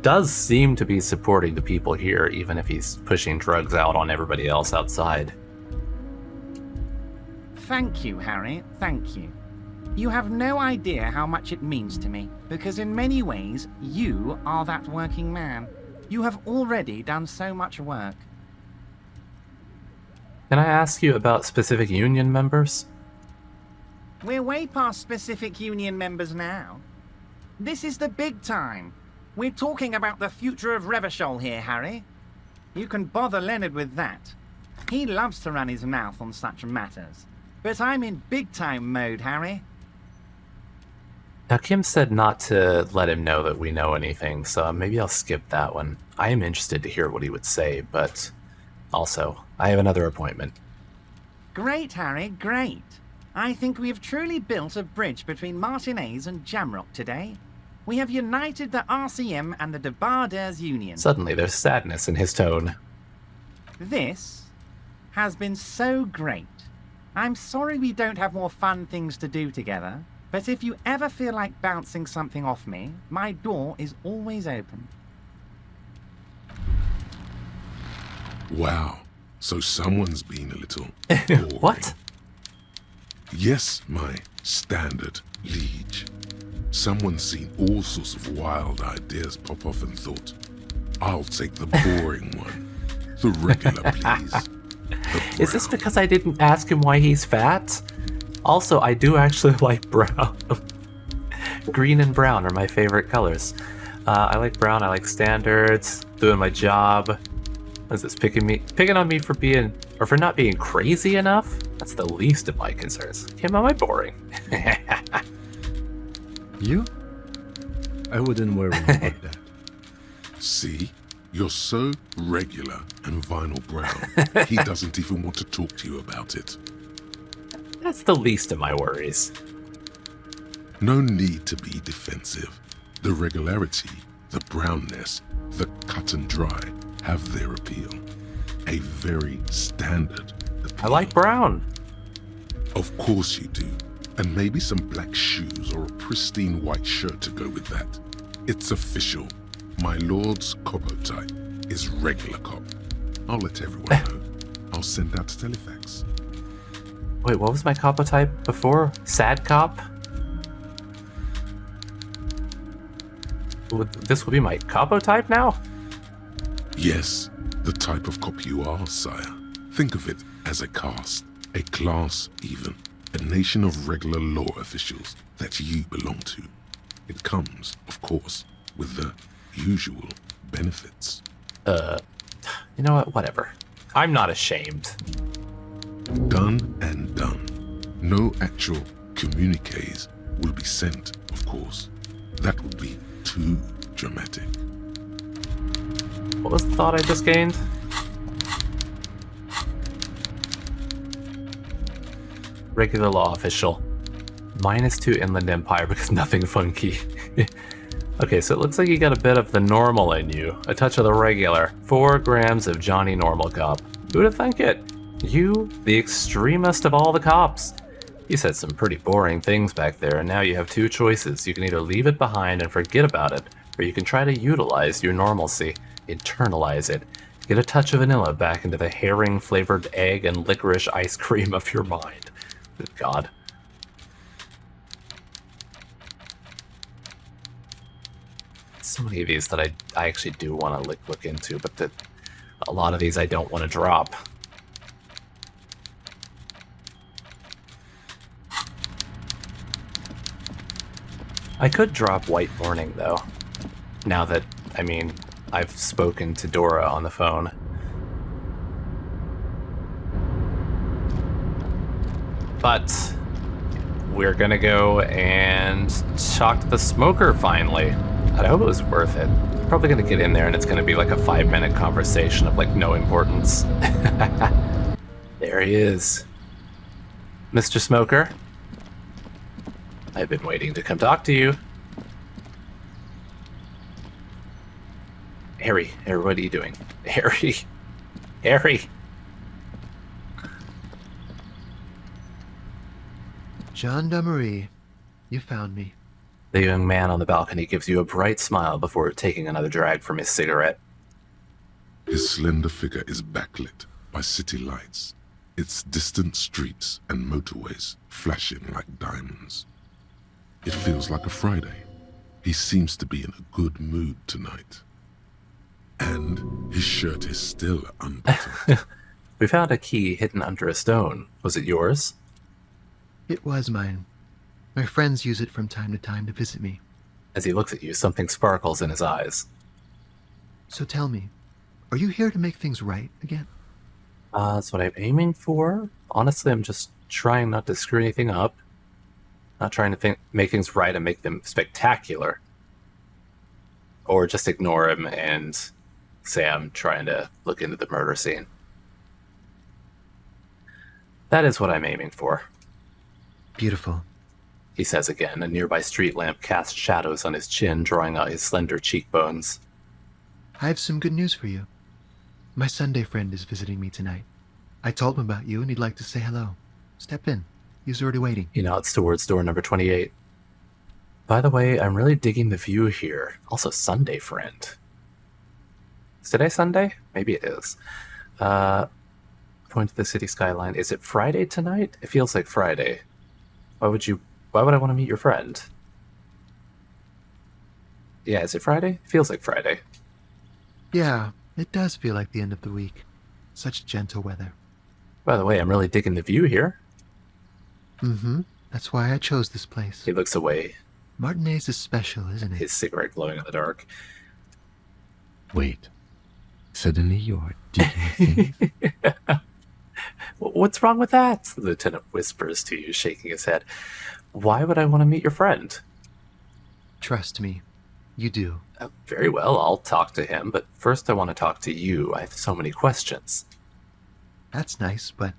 does seem to be supporting the people here, even if he's pushing drugs out on everybody else outside. Thank you, Harry. Thank you. You have no idea how much it means to me, because in many ways, you are that working man. You have already done so much work. Can I ask you about specific union members? We're way past specific union members now. This is the big time. We're talking about the future of Revachol here, Harry. You can bother Leonard with that. He loves to run his mouth on such matters. But I'm in big-time mode, Harry. Now, Kim said not to let him know that we know anything, so maybe I'll skip that one. I am interested to hear what he would say, but also, I have another appointment. Great, Harry, great. I think we have truly built a bridge between Martinaise and Jamrock today. We have united the RCM and the Debarders Union. Suddenly, there's sadness in his tone. This has been so great. I'm sorry we don't have more fun things to do together, but if you ever feel like bouncing something off me, my door is always open. Wow, so someone's been a little boring. What? Yes, my standard liege. Someone's seen all sorts of wild ideas pop off and thought, I'll take the boring one. The regular, please. Is this because I didn't ask him why he's fat? Also, I do actually like brown. Green and brown are my favorite colors. I like brown, I like standards, doing my job. What is this, picking on me for not being crazy enough? That's the least of my concerns. Kim, am I boring? You? I wouldn't worry about that. See? You're so regular and vinyl brown, he doesn't even want to talk to you about it. That's the least of my worries. No need to be defensive. The regularity, the brownness, the cut and dry have their appeal. A very standard appeal. I like brown. Of course you do. And maybe some black shoes or a pristine white shirt to go with that. It's official. My lord's coppo type is regular cop. I'll let everyone know. I'll send out a telefax. Wait, what was my coppo type before? Sad cop? This will be my coppo type now? Yes, the type of cop you are, sire. Think of it as a caste, a class even, a nation of regular law officials that you belong to. It comes, of course, with the usual benefits. You know what? Whatever. I'm not ashamed. Done and done. No actual communiques will be sent, of course. That would be too dramatic. What was the thought I just gained? Regular law official. -2 Inland Empire because nothing funky. Okay, so it looks like you got a bit of the normal in you. A touch of the regular. 4 grams of Johnny Normal Cop. Who'd have thunk it? You, the extremist of all the cops. You said some pretty boring things back there, and now you have 2 choices. You can either leave it behind and forget about it, or you can try to utilize your normalcy, internalize it, get a touch of vanilla back into the herring-flavored egg and licorice ice cream of your mind. Good God. So many of these that I actually do want to look into, but a lot of these I don't want to drop. I could drop White Morning, though. Now that, I've spoken to Dora on the phone. But we're gonna go and talk to the smoker finally. I hope it was worth it. Probably gonna get in there and it's gonna be like a 5-minute conversation of like no importance. There he is. Mr. Smoker. I've been waiting to come talk to you. Harry, what are you doing? Harry! John Dummery, you found me. The young man on the balcony gives you a bright smile before taking another drag from his cigarette. His slender figure is backlit by city lights, its distant streets and motorways flashing like diamonds. It feels like a Friday. He seems to be in a good mood tonight. And his shirt is still unbuttoned. We found a key hidden under a stone. Was it yours? It was mine. My friends use it from time to time to visit me. As he looks at you, something sparkles in his eyes. So tell me, are you here to make things right again? That's what I'm aiming for. Honestly, I'm just trying not to screw anything up. Not trying to make things right and make them spectacular. Or just ignore him and say I'm trying to look into the murder scene. That is what I'm aiming for. Beautiful. He says again. A nearby street lamp casts shadows on his chin, drawing out his slender cheekbones. I have some good news for you. My Sunday friend is visiting me tonight. I told him about you and he'd like to say hello. Step in. He's already waiting. He nods towards door number 28. By the way, I'm really digging the view here. Also, Sunday friend. Is today Sunday? Maybe it is. Point to the city skyline. Is it Friday tonight? It feels like Friday. Why would I want to meet your friend? Yeah, is it Friday? Feels like Friday. Yeah, it does feel like the end of the week. Such gentle weather. By the way, I'm really digging the view here. Mm-hmm. That's why I chose this place. He looks away. Martinaise is special, isn't it? His cigarette glowing in the dark. Wait. Suddenly you are digging things. What's wrong with that? The lieutenant whispers to you, shaking his head. Why would I want to meet your friend? Trust me, you do. Very well, I'll talk to him, but first I want to talk to you. I have so many questions. That's nice, but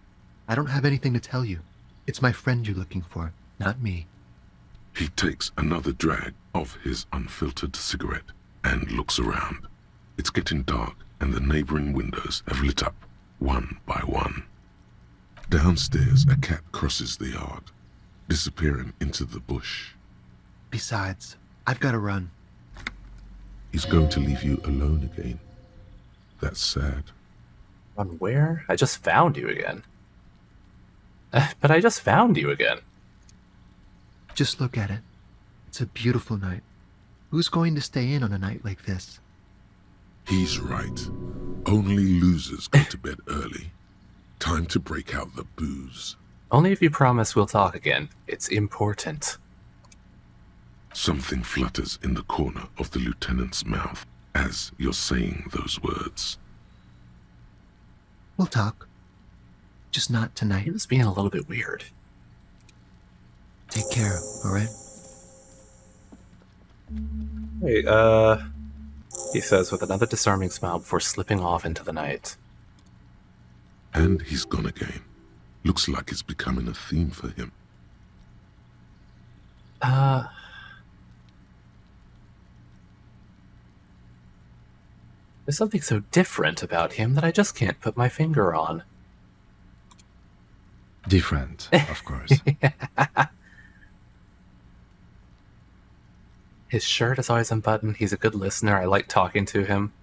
I don't have anything to tell you. It's my friend you're looking for, not me. He takes another drag of his unfiltered cigarette and looks around. It's getting dark, and the neighboring windows have lit up, one by one. Downstairs, a cat crosses the yard, disappearing into the bush. Besides, I've got to run. He's going to leave you alone again. That's sad. Run where? I just found you again. But I just found you again. Just look at it. It's a beautiful night. Who's going to stay in on a night like this? He's right. Only losers go to bed early. Time to break out the booze. Only if you promise we'll talk again. It's important. Something flutters in the corner of the lieutenant's mouth as you're saying those words. We'll talk. Just not tonight. He was being a little bit weird. Take care, alright? Hey, he says with another disarming smile before slipping off into the night. And he's gone again. Looks like it's becoming a theme for him. There's something so different about him that I just can't put my finger on. Different, of course. His shirt is always unbuttoned. He's a good listener. I like talking to him.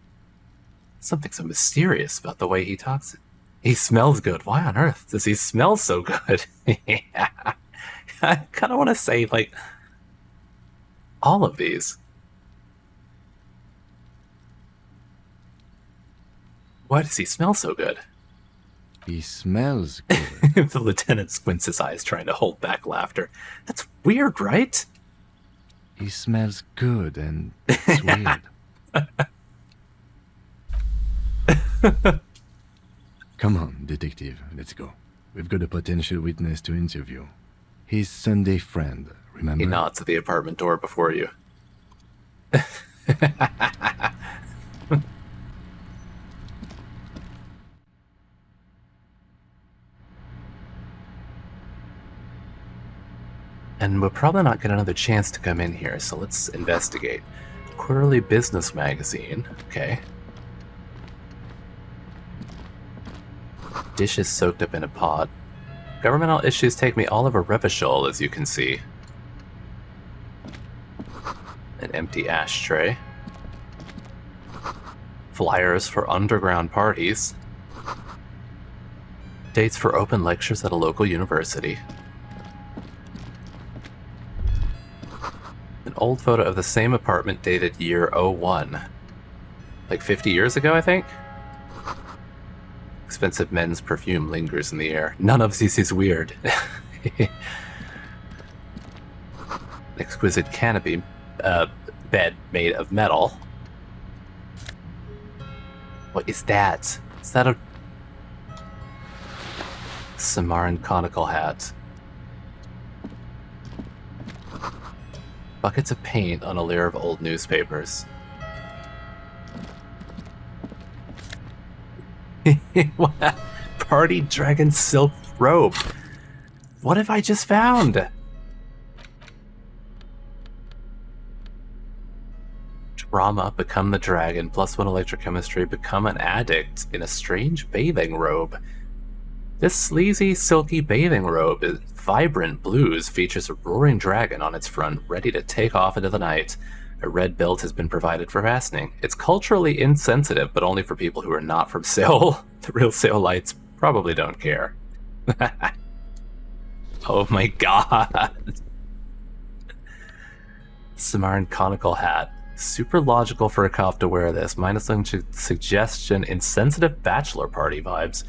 Something so mysterious about the way he talks. He smells good. Why on earth does he smell so good? I kind of want to say, like, all of these. Why does he smell so good? He smells good. The lieutenant squints his eyes, trying to hold back laughter. That's weird, right? He smells good, and it's weird. Come on, detective, let's go. We've got a potential witness to interview. His Sunday friend, remember? He nods at the apartment door before you. And we'll probably not get another chance to come in here, so let's investigate. Quarterly Business Magazine. Okay. Dishes soaked up in a pot. Governmental issues take me all over Revachol, as you can see. An empty ashtray. Flyers for underground parties. Dates for open lectures at a local university. An old photo of the same apartment dated year 01. Like 50 years ago, I think? Expensive men's perfume lingers in the air. None of this is weird. Exquisite canopy bed made of metal. What is that? Is that a Samaran conical hat? Buckets of paint on a layer of old newspapers. What? Party dragon silk robe. What have I just found? Drama, become the dragon, +1 electrochemistry, become an addict in a strange bathing robe. This sleazy, silky bathing robe is vibrant blues, features a roaring dragon on its front, ready to take off into the night. A red belt has been provided for fastening. It's culturally insensitive, but only for people who are not from Seoul. The real Seoulites probably don't care. Oh my god. Samaran conical hat. Super logical for a cop to wear this, minus some suggestion, insensitive bachelor party vibes.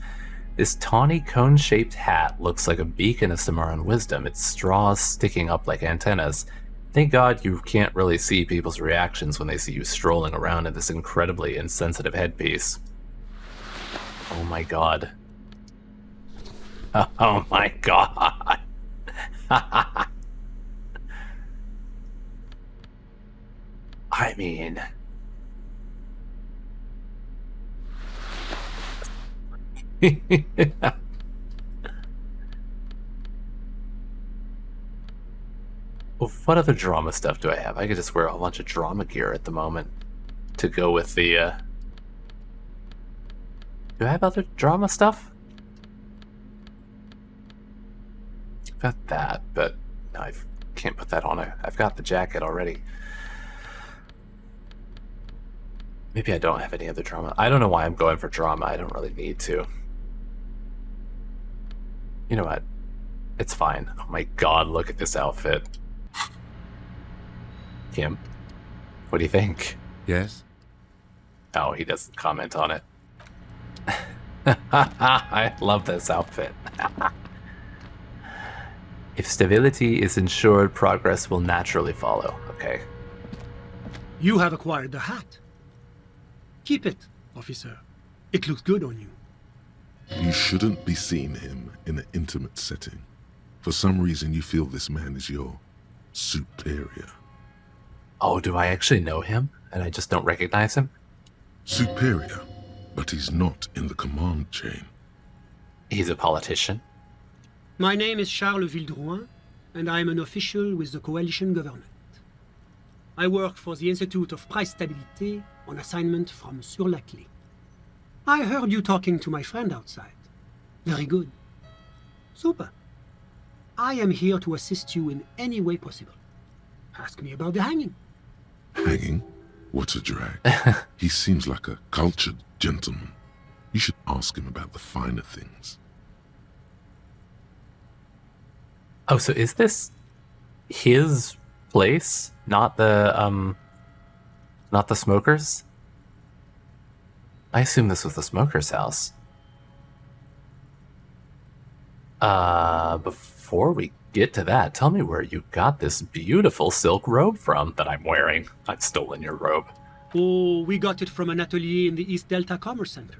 This tawny cone-shaped hat looks like a beacon of Samaran wisdom, its straws sticking up like antennas. Thank God you can't really see people's reactions when they see you strolling around in this incredibly insensitive headpiece. my god. Oh my god. I mean... Well, what other drama stuff do I have? I could just wear a whole bunch of drama gear at the moment to go with the, Do I have other drama stuff? I've got that, but no, I can't put that on. I've got the jacket already. Maybe I don't have any other drama. I don't know why I'm going for drama. I don't really need to. You know what? It's fine. Oh my god, look at this outfit. Kim, what do you think? Yes? Oh, he doesn't comment on it. I love this outfit. If stability is ensured, progress will naturally follow. Okay. You have acquired the hat. Keep it, officer. It looks good on you. You shouldn't be seeing him in an intimate setting. For some reason, you feel this man is your superior. Oh, do I actually know him? And I just don't recognize him? Superior, but he's not in the command chain. He's a politician? My name is Charles Vildrouin, and I am an official with the coalition government. I work for the Institute of Price Stabilité on assignment from Sur-la-Clé. I heard you talking to my friend outside. Very good. Super. I am here to assist you in any way possible. Ask me about the hanging. Hanging? What a drag. He seems like a cultured gentleman. You should ask him about the finer things. Oh, so is this his place? Not the smokers? I assume this was the smoker's house. Before we get to that, tell me where you got this beautiful silk robe from that I'm wearing. I've stolen your robe. Oh, we got it from an atelier in the East Delta Commerce Center.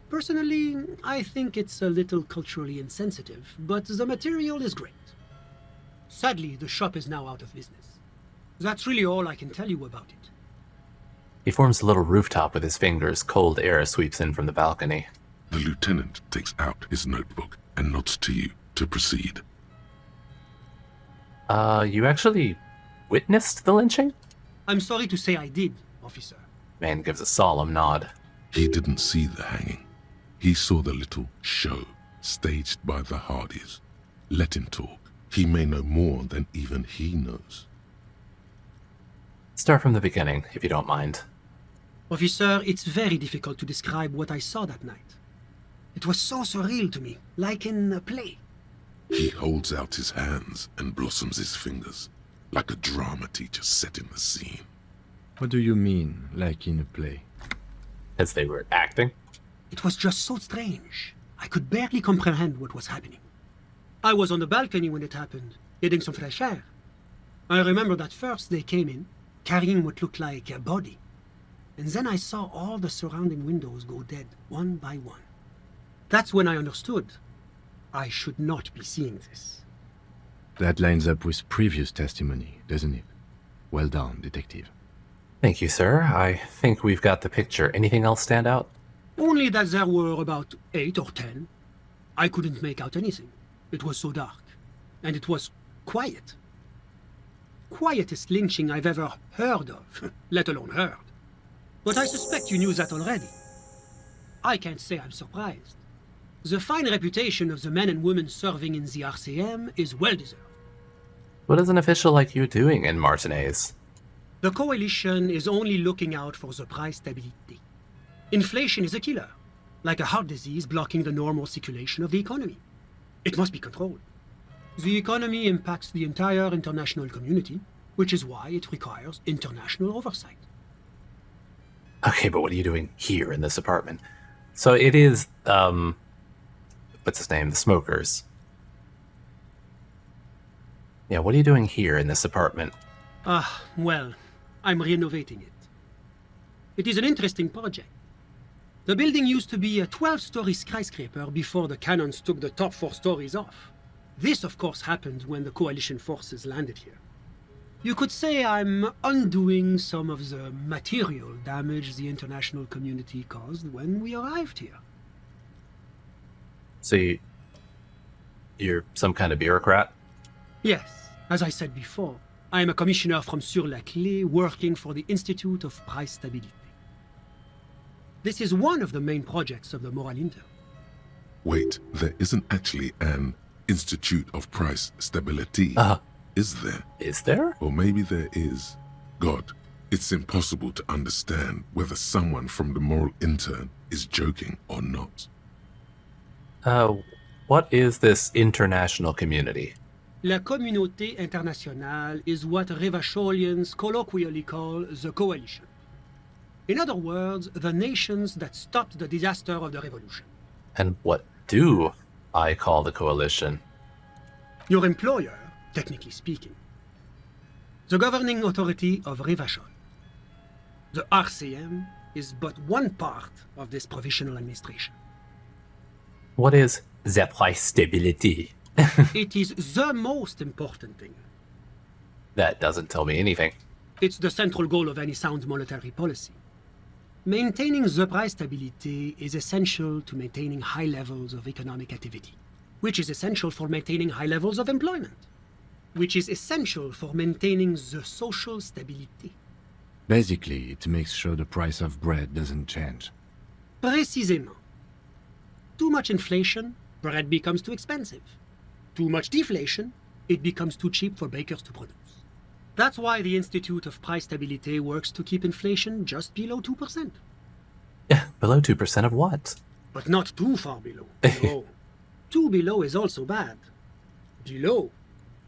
Personally, I think it's a little culturally insensitive, but the material is great. Sadly, the shop is now out of business. That's really all I can tell you about it. He forms a little rooftop with his fingers. Cold air sweeps in from the balcony. The lieutenant takes out his notebook and nods to you to proceed. You actually witnessed the lynching? I'm sorry to say I did, officer. Man gives a solemn nod. He didn't see the hanging. He saw the little show staged by the Hardys. Let him talk. He may know more than even he knows. Start from the beginning, if you don't mind. Officer, it's very difficult to describe what I saw that night. It was so surreal to me, like in a play. He holds out his hands and blossoms his fingers, like a drama teacher setting the scene. What do you mean, like in a play? As they were acting? It was just so strange. I could barely comprehend what was happening. I was on the balcony when it happened, getting some fresh air. I remember that first they came in, carrying what looked like a body. And then I saw all the surrounding windows go dead, one by one. That's when I understood. I should not be seeing this. That lines up with previous testimony, doesn't it? Well done, detective. Thank you, sir. I think we've got the picture. Anything else stand out? Only that there were about 8 or 10. I couldn't make out anything. It was so dark. And it was quiet. Quietest lynching I've ever heard of, let alone heard. But I suspect you knew that already. I can't say I'm surprised. The fine reputation of the men and women serving in the RCM is well-deserved. What is an official like you doing in Martinaise? The coalition is only looking out for the price stability. Inflation is a killer, like a heart disease blocking the normal circulation of the economy. It must be controlled. The economy impacts the entire international community, which is why it requires international oversight. Okay, but what are you doing here in this apartment? So it is, what's his name? The smokers. Yeah, what are you doing here in this apartment? Well, I'm renovating it. It is an interesting project. The building used to be a 12-story skyscraper before the cannons took the top 4 stories off. This, of course, happened when the coalition forces landed here. You could say I'm undoing some of the material damage the international community caused when we arrived here. So you're some kind of bureaucrat? Yes, as I said before, I am a commissioner from Sur-la-Clé working for the Institute of Price Stabilité. This is one of the main projects of the Moralist. Wait, there isn't actually an Institute of Price Stability, is there? Is there? Or maybe there is. God, it's impossible to understand whether someone from the moral intern is joking or not. What is this international community? La Communauté Internationale is what Revacholians colloquially call the coalition. In other words, the nations that stopped the disaster of the revolution. And what do I call the coalition? Your employer, technically speaking. The governing authority of Revachol. The RCM is but one part of this provisional administration. What is the price stability? It is the most important thing. That doesn't tell me anything. It's the central goal of any sound monetary policy. Maintaining the price stability is essential to maintaining high levels of economic activity, which is essential for maintaining high levels of employment, which is essential for maintaining the social stability. Basically, it makes sure the price of bread doesn't change. Précisément. Too much inflation, bread becomes too expensive. Too much deflation, it becomes too cheap for bakers to produce. That's why the Institute of Price Stabilité works to keep inflation just below 2%. Yeah, below 2% of what? But not too far below. No. Too below is also bad. Below,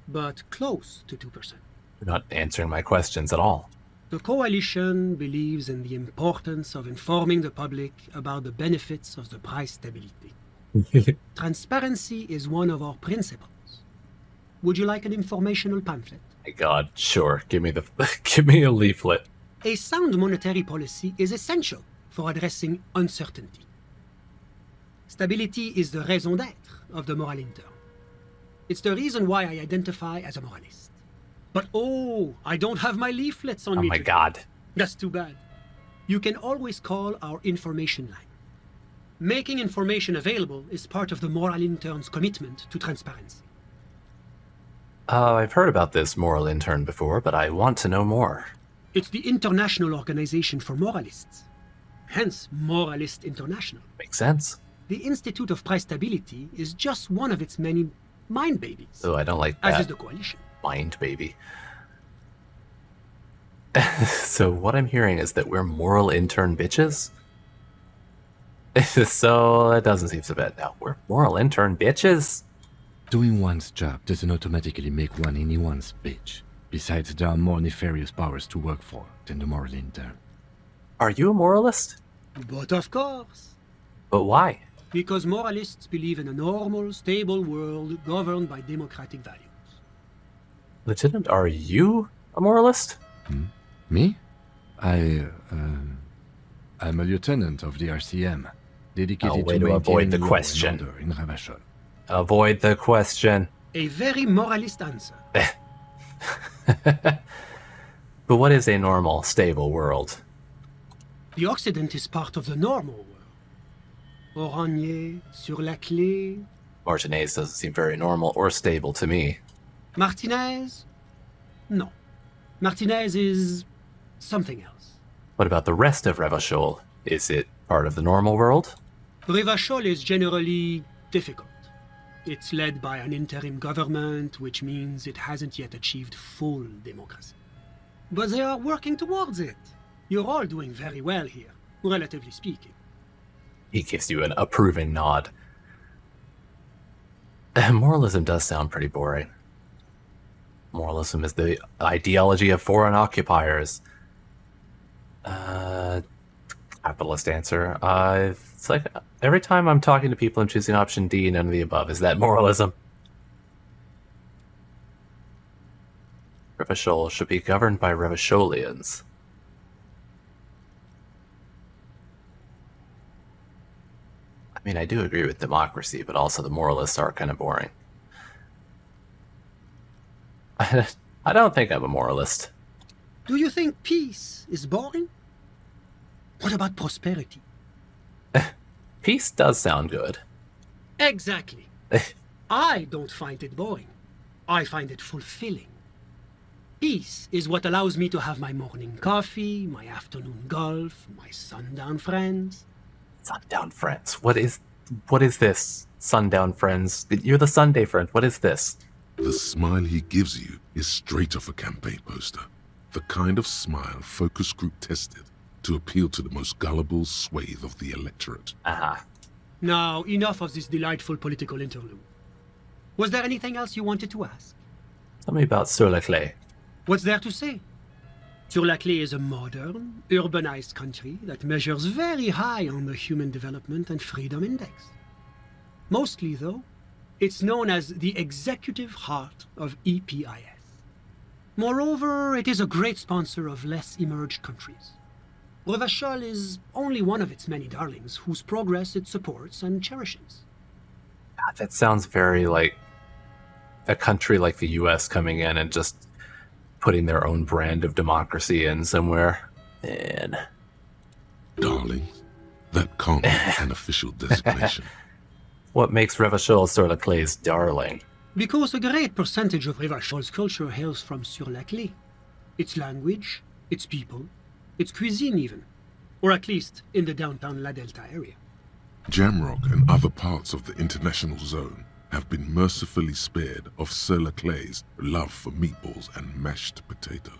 but close to 2%. You're not answering my questions at all. The coalition believes in the importance of informing the public about the benefits of the price stability. Transparency is one of our principles. Would you like an informational pamphlet? My God, sure. Give me give me a leaflet. A sound monetary policy is essential for addressing uncertainty. Stability is the raison d'être of the moral intern. It's the reason why I identify as a moralist. But oh, I don't have my leaflets on me. Oh my God. That's too bad. You can always call our information line. Making information available is part of the moral intern's commitment to transparency. I've heard about this moral intern before, but I want to know more. It's the International Organization for Moralists. Hence, Moralist International. Makes sense. The Institute of Price Stability is just one of its many mind babies. Oh, I don't like that. As is the coalition. Mind baby. So what I'm hearing is that we're moral intern bitches? So that doesn't seem so bad. No, we're moral intern bitches? Doing one's job doesn't automatically make one anyone's bitch. Besides, there are more nefarious powers to work for than the moral intern. Are you a moralist? But of course. But why? Because moralists believe in a normal, stable world governed by democratic values. Lieutenant, are you a moralist? Me? I'm a lieutenant of the RCM, dedicated way to avoid the question. Order in Revachol. Avoid the question. A very moralist answer. But what is a normal, stable world? The Occident is part of the normal world. Oranje, Sur-la-Clé. Martinaise doesn't seem very normal or stable to me. Martinaise? No. Martinaise is something else. What about the rest of Revachol? Is it part of the normal world? Revachol is generally difficult. It's led by an interim government, which means it hasn't yet achieved full democracy. But they are working towards it. You're all doing very well here, relatively speaking. He gives you an approving nod. Moralism does sound pretty boring. Moralism is the ideology of foreign occupiers. Capitalist answer. It's like every time I'm talking to people, I'm choosing option D, none of the above. Is that moralism? Revachol should be governed by Revacholians. mean, I do agree with democracy, but also the moralists are kind of boring. I don't think I'm a moralist. Do you think peace is boring? What about prosperity? Peace does sound good. Exactly. I don't find it boring. I find it fulfilling. Peace is what allows me to have my morning coffee, my afternoon golf, my sundown friends. Sundown friends? What is this? Sundown friends? You're the Sunday friend. What is this? The smile he gives you is straight off a campaign poster. The kind of smile focus group tested to appeal to the most gullible swathe of the electorate. Now, enough of this delightful political interlude. Was there anything else you wanted to ask? Tell me about Sur-la-Clay. What's there to say? Sur-la-Clay is a modern, urbanized country that measures very high on the Human Development and Freedom Index. Mostly, though, it's known as the executive heart of EPIS. Moreover, it is a great sponsor of less emerged countries. Revachol is only one of its many darlings whose progress it supports and cherishes. God, that sounds very like a country like the US coming in and just putting their own brand of democracy in somewhere. Man. Darling, that can't be an official designation. What makes Revachol Sur-la-Clay's darling? Because a great percentage of Revachol's culture hails from Sur-la-Clay. Its language, its people, its cuisine even. Or at least in the downtown La Delta area. Jamrock and other parts of the international zone have been mercifully spared of Sur-la-Clay's love for meatballs and mashed potatoes.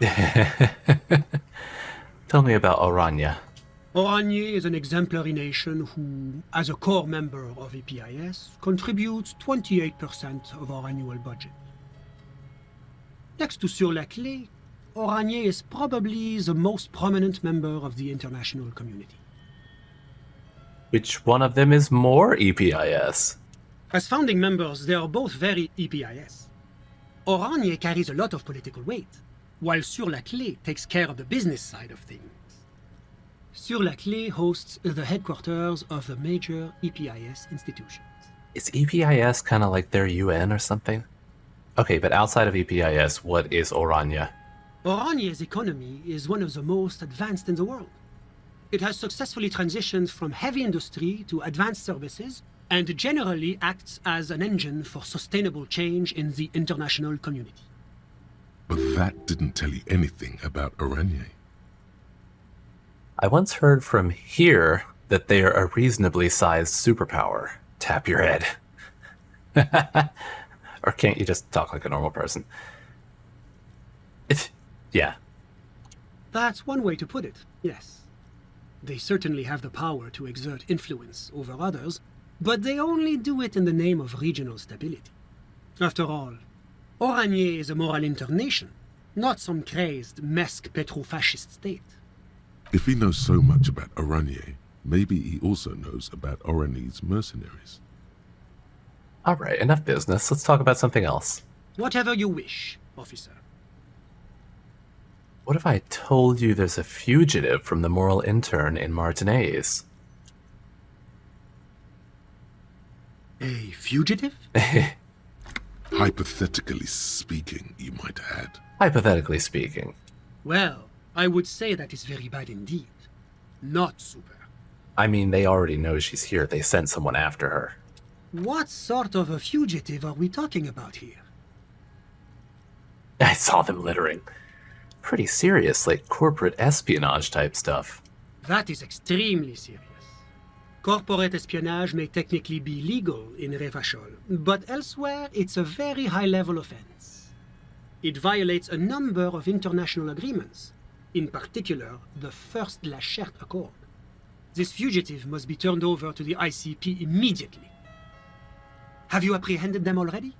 Tell me about Oranje. Oranje is an exemplary nation who, as a core member of EPIS, contributes 28% of our annual budget. Next to Sur-la-Clay, Oranje is probably the most prominent member of the international community. Which one of them is more EPIS? As founding members, they are both very EPIS. Oranje carries a lot of political weight, while Sur-la-Clay takes care of the business side of things. Sur-la-Clay hosts the headquarters of the major EPIS institutions. Is EPIS kind of like their UN or something? Okay, but outside of EPIS, what is Oranje? Oranje's economy is one of the most advanced in the world. It has successfully transitioned from heavy industry to advanced services and generally acts as an engine for sustainable change in the international community. But that didn't tell you anything about Oranje. I once heard from here that they are a reasonably sized superpower. Tap your head. Or can't you just talk like a normal person? Yeah. That's one way to put it, yes. They certainly have the power to exert influence over others, but they only do it in the name of regional stability. After all, Oranje is a moral internation, not some crazed, mesque petro-fascist state. If he knows so much about Oranje, maybe he also knows about Oranje's mercenaries. Alright, enough business. Let's talk about something else. Whatever you wish, officer. What if I told you there's a fugitive from the moral intern in Martinaise? A fugitive? Hypothetically speaking, you might add. Hypothetically speaking. Well, I would say that is very bad indeed. Not super. I mean, they already know she's here. They sent someone after her. What sort of a fugitive are we talking about here? I saw them littering. Pretty serious, like corporate espionage type stuff. That is extremely serious. Corporate espionage may technically be legal in Revachol, but elsewhere it's a very high-level offense. It violates a number of international agreements, in particular the First La Charte Accord. This fugitive must be turned over to the ICP immediately. Have you apprehended them already?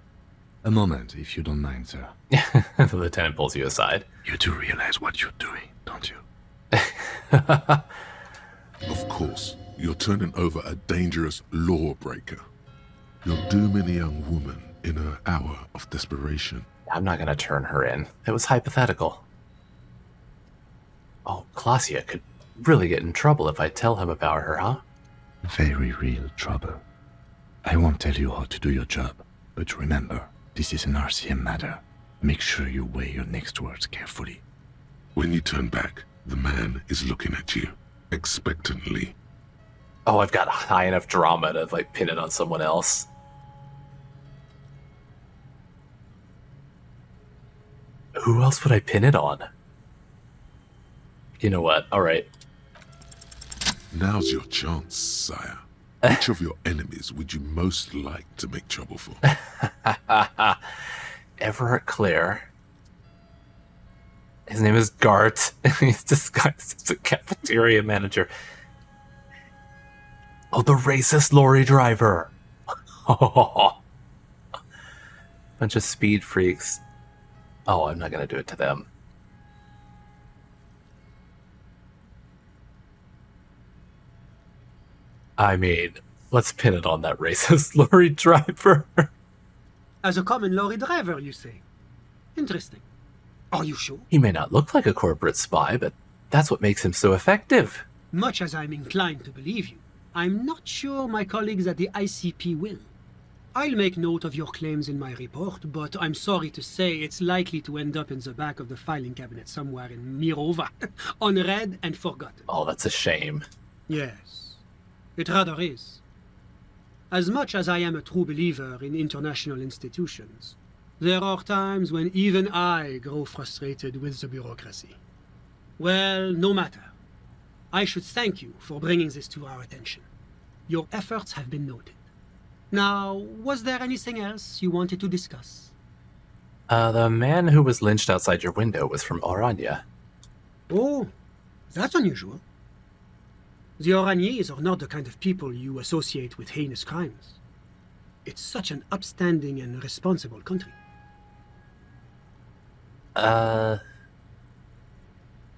A moment, if you don't mind, sir. The lieutenant pulls you aside. You do realize what you're doing, don't you? Of course, you're turning over a dangerous lawbreaker. You're dooming a young woman in her hour of desperation. I'm not gonna turn her in. It was hypothetical. Oh, Klasia could really get in trouble if I tell him about her, huh? Very real trouble. I won't tell you how to do your job, but remember, this is an RCM matter. Make sure you weigh your next words carefully. When you turn back, the man is looking at you, expectantly. Oh, I've got high enough drama to, like, pin it on someone else. Who else would I pin it on? You know what? Alright. Now's your chance, sire. Which of your enemies would you most like to make trouble for? Everett Clare. His name is Gart. He's disguised as a cafeteria manager. Oh, the racist lorry driver. Bunch of speed freaks. Oh, I'm not going to do it to them. I mean, let's pin it on that racist lorry driver. As a common lorry driver, you say? Interesting. Are you sure? He may not look like a corporate spy, but that's what makes him so effective. Much as I'm inclined to believe you, I'm not sure my colleagues at the ICP will. I'll make note of your claims in my report, but I'm sorry to say it's likely to end up in the back of the filing cabinet somewhere in Mirova, unread and forgotten. Oh, that's a shame. Yes, it rather is. As much as I am a true believer in international institutions, there are times when even I grow frustrated with the bureaucracy. Well, no matter. I should thank you for bringing this to our attention. Your efforts have been noted. Now, was there anything else you wanted to discuss? The man who was lynched outside your window was from Orania. Oh, that's unusual. The Oraniers are not the kind of people you associate with heinous crimes. It's such an upstanding and responsible country.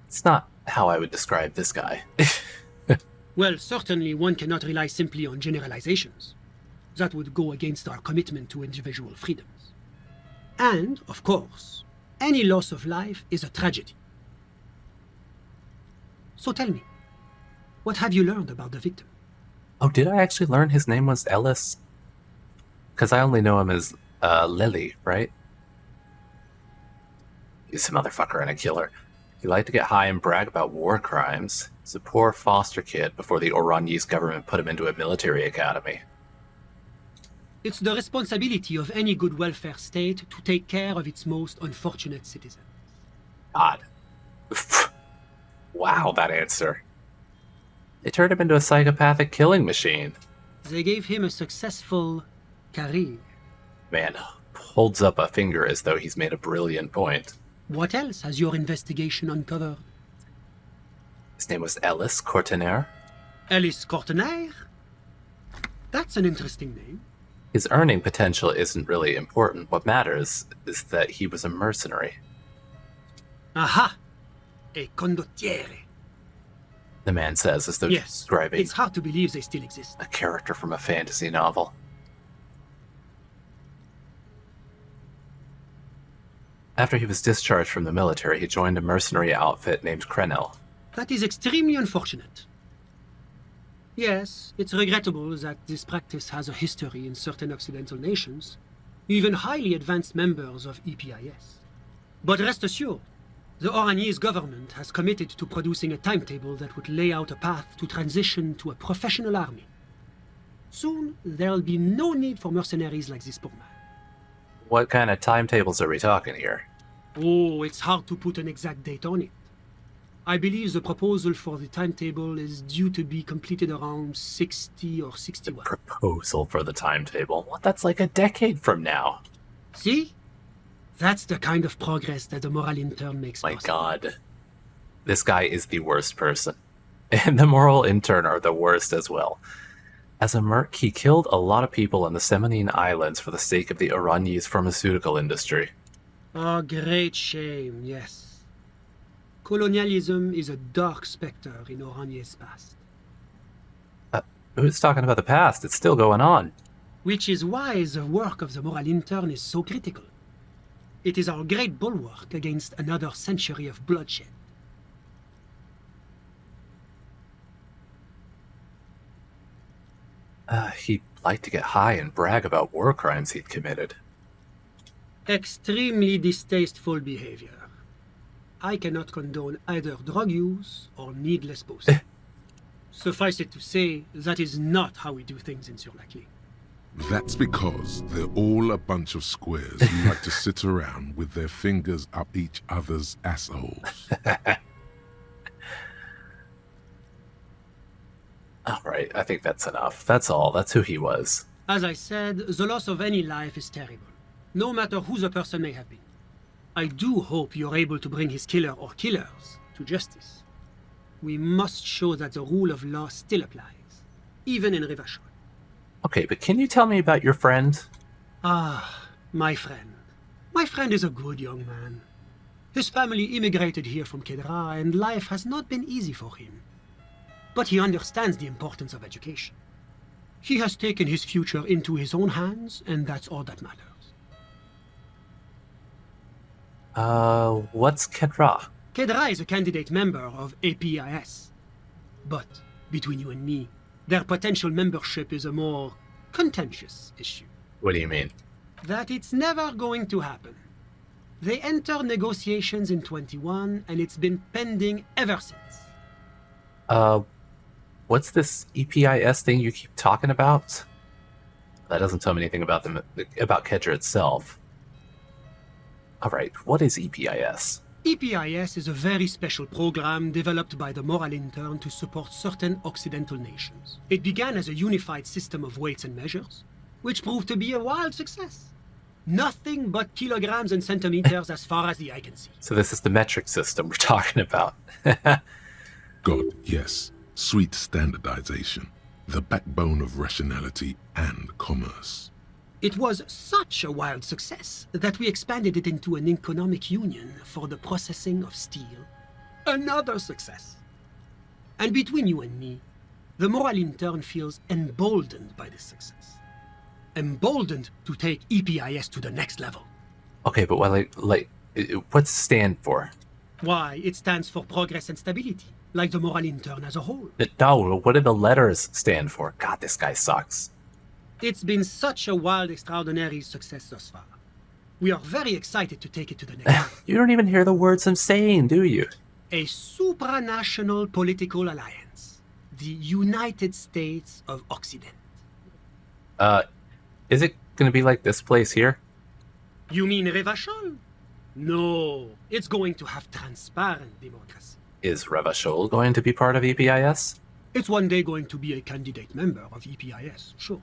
It's not how I would describe this guy. Well, certainly one cannot rely simply on generalizations. That would go against our commitment to individual freedoms. And, of course, any loss of life is a tragedy. So tell me, what have you learned about the victim? Oh, did I actually learn his name was Ellis? Because I only know him as Lily, right? He's a motherfucker and a killer. He liked to get high and brag about war crimes. He's a poor foster kid before the Oraniese government put him into a military academy. It's the responsibility of any good welfare state to take care of its most unfortunate citizens. God. Wow, that answer. They turned him into a psychopathic killing machine. They gave him a successful career. Man holds up a finger as though he's made a brilliant point. What else has your investigation uncovered? His name was Ellis Courtenaire. Ellis Courtenaire? That's an interesting name. His earning potential isn't really important. What matters is that he was a mercenary. Aha! A condottiere. The man says as though describing it's hard to believe they still exist. A character from a fantasy novel. After he was discharged from the military, he joined a mercenary outfit named Krenel. That is extremely unfortunate. Yes, it's regrettable that this practice has a history in certain Occidental nations, even highly advanced members of EPIS. But rest assured, the Oraniese government has committed to producing a timetable that would lay out a path to transition to a professional army. Soon, there'll be no need for mercenaries like this poor man. What kind of timetables are we talking here? Oh, it's hard to put an exact date on it. I believe the proposal for the timetable is due to be completed around 60 or 61. The proposal for the timetable? What, that's like a decade from now. See? That's the kind of progress that the moral intern makes possible. My God. This guy is the worst person. And the moral intern are the worst as well. As a merc, he killed a lot of people on the Seminine Islands for the sake of the Oraniese pharmaceutical industry. A great shame, yes. Colonialism is a dark specter in Oranie's past. Who's talking about the past? It's still going on. Which is why the work of the moral intern is so critical. It is our great bulwark against another century of bloodshed. He'd like to get high and brag about war crimes he'd committed. Extremely distasteful behavior. I cannot condone either drug use or needless boasting. Suffice it to say, that is not how we do things in Surlaki. That's because they're all a bunch of squares who like to sit around with their fingers up each other's assholes. Alright, I think that's enough. That's all. That's who he was. As I said, the loss of any life is terrible, no matter who the person may have been. I do hope you're able to bring his killer or killers to justice. We must show that the rule of law still applies, even in Rivachol. Okay, but can you tell me about your friend? Ah, my friend. My friend is a good young man. His family immigrated here from Kedra, and life has not been easy for him. But he understands the importance of education. He has taken his future into his own hands, and that's all that matters. What's Kedra? Kedra is a candidate member of APIS. But, between you and me, their potential membership is a more contentious issue. What do you mean? That it's never going to happen. They entered negotiations in 21, and it's been pending ever since. What's this EPIS thing you keep talking about? That doesn't tell me anything about about Kedra itself. Alright, what is EPIS? EPIS is a very special program developed by the Moral Intern to support certain Occidental nations. It began as a unified system of weights and measures, which proved to be a wild success. Nothing but kilograms and centimeters as far as the eye can see. So this is the metric system we're talking about. God, yes. Sweet standardization. The backbone of rationality and commerce. It was such a wild success that we expanded it into an economic union for the processing of steel. Another success. And between you and me, the Moral Intern feels emboldened by this success. Emboldened to take EPIS to the next level. Okay, but what's it stand for? Why, it stands for progress and stability, like the Moral Intern as a whole. No, what do the letters stand for? God, this guy sucks. It's been such a wild, extraordinary success thus far. We are very excited to take it to the next level. You don't even hear the words I'm saying, do you? A supranational political alliance. The United States of Occident. Is it gonna be like this place here? You mean Rivachol? No, it's going to have transparent democracy. Is Revachol going to be part of EPIS? It's one day going to be a candidate member of EPIS, sure.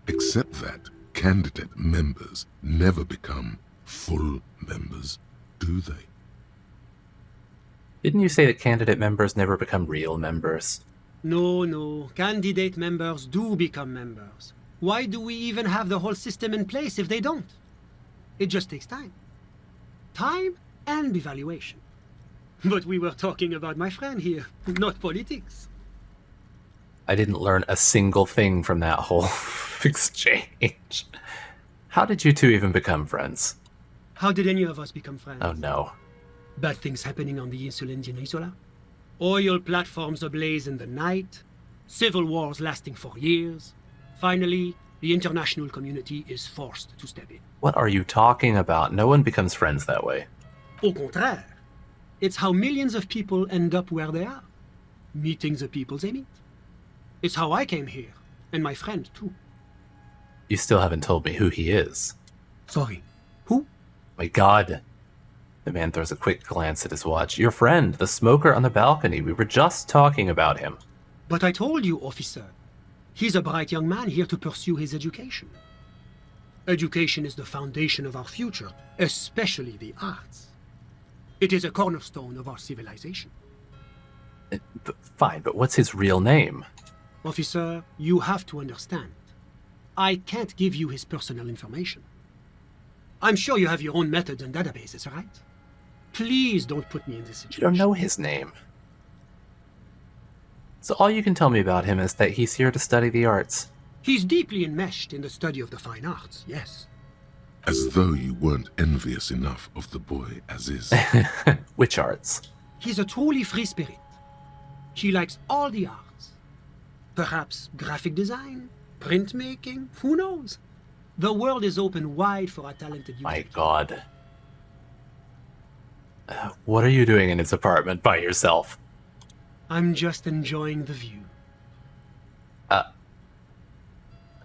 Except that candidate members never become full members, do they? Didn't you say that candidate members never become real members? No. Candidate members do become members. Why do we even have the whole system in place if they don't? It just takes time. Time and evaluation. But we were talking about my friend here, not politics. I didn't learn a single thing from that whole exchange. How did you two even become friends? How did any of us become friends? Oh no. Bad things happening on the Insulindian Isola. Oil platforms ablaze in the night. Civil wars lasting for years. Finally, the international community is forced to step in. What are you talking about? No one becomes friends that way. Au contraire. It's how millions of people end up where they are. Meeting the people they meet. It's how I came here, and my friend too. You still haven't told me who he is. Sorry, who? My God. The man throws a quick glance at his watch. Your friend, the smoker on the balcony. We were just talking about him. But I told you, officer. He's a bright young man here to pursue his education. Education is the foundation of our future, especially the arts. It is a cornerstone of our civilization. Fine, but what's his real name? Officer, you have to understand. I can't give you his personal information. I'm sure you have your own methods and databases, right? Please don't put me in this situation. You don't know his name. So all you can tell me about him is that he's here to study the arts. He's deeply enmeshed in the study of the fine arts, yes. As though you weren't envious enough of the boy as is. Which arts? He's a truly free spirit. He likes all the arts. Perhaps graphic design, Printmaking? Who knows? The world is open wide for our talented youth. My God. What are you doing in his apartment by yourself? I'm just enjoying the view.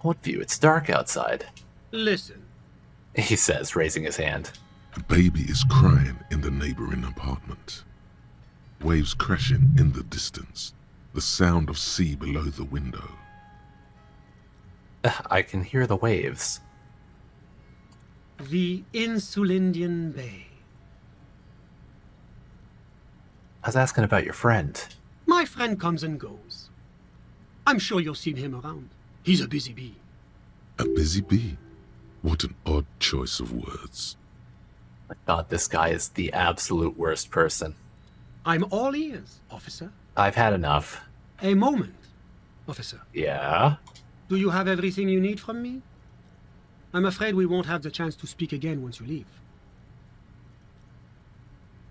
What view? It's dark outside. Listen. He says, raising his hand. A baby is crying in the neighboring apartment. Waves crashing in the distance. The sound of sea below the window. I can hear the waves. The Insulindian Bay. I was asking about your friend. My friend comes and goes. I'm sure you'll see him around. He's a busy bee. A busy bee? What an odd choice of words. My God, this guy is the absolute worst person. I'm all ears, officer. I've had enough. A moment, officer. Yeah? Do you have everything you need from me? I'm afraid we won't have the chance to speak again once you leave.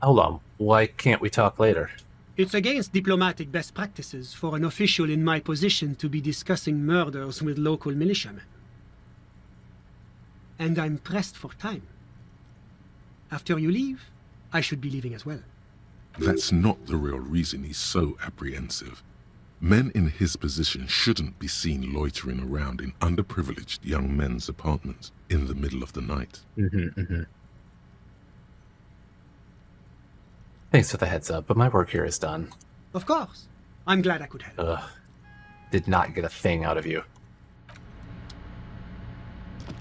Hold on. Why can't we talk later? It's against diplomatic best practices for an official in my position to be discussing murders with local militiamen. And I'm pressed for time. After you leave, I should be leaving as well. That's not the real reason he's so apprehensive. Men in his position shouldn't be seen loitering around in underprivileged young men's apartments in the middle of the night. Thanks for the heads up, but my work here is done. Of course. I'm glad I could help. Ugh. Did not get a thing out of you.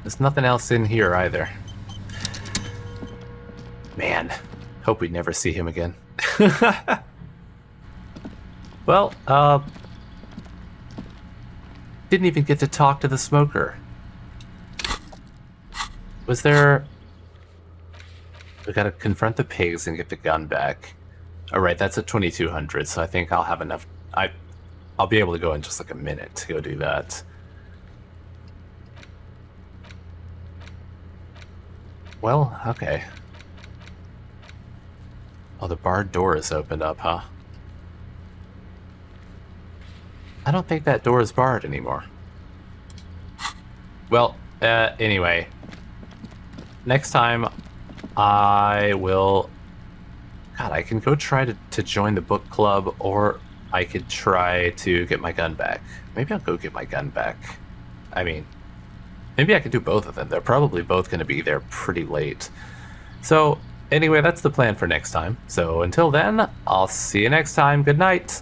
There's nothing else in here either. Man, hope we never see him again. Well, didn't even get to talk to the smoker. Was there... We gotta confront the pigs and get the gun back. Alright, that's at 2200, so I think I'll have enough... I'll be able to go in just like a minute to go do that. Well, okay. Oh, the barred door is opened up, huh? I don't think that door is barred anymore. Well, anyway. Next time, I will... God, I can go try to join the book club, or I could try to get my gun back. Maybe I'll go get my gun back. I mean, maybe I could do both of them. They're probably both going to be there pretty late. So, anyway, that's the plan for next time. So, until then, I'll see you next time. Good night.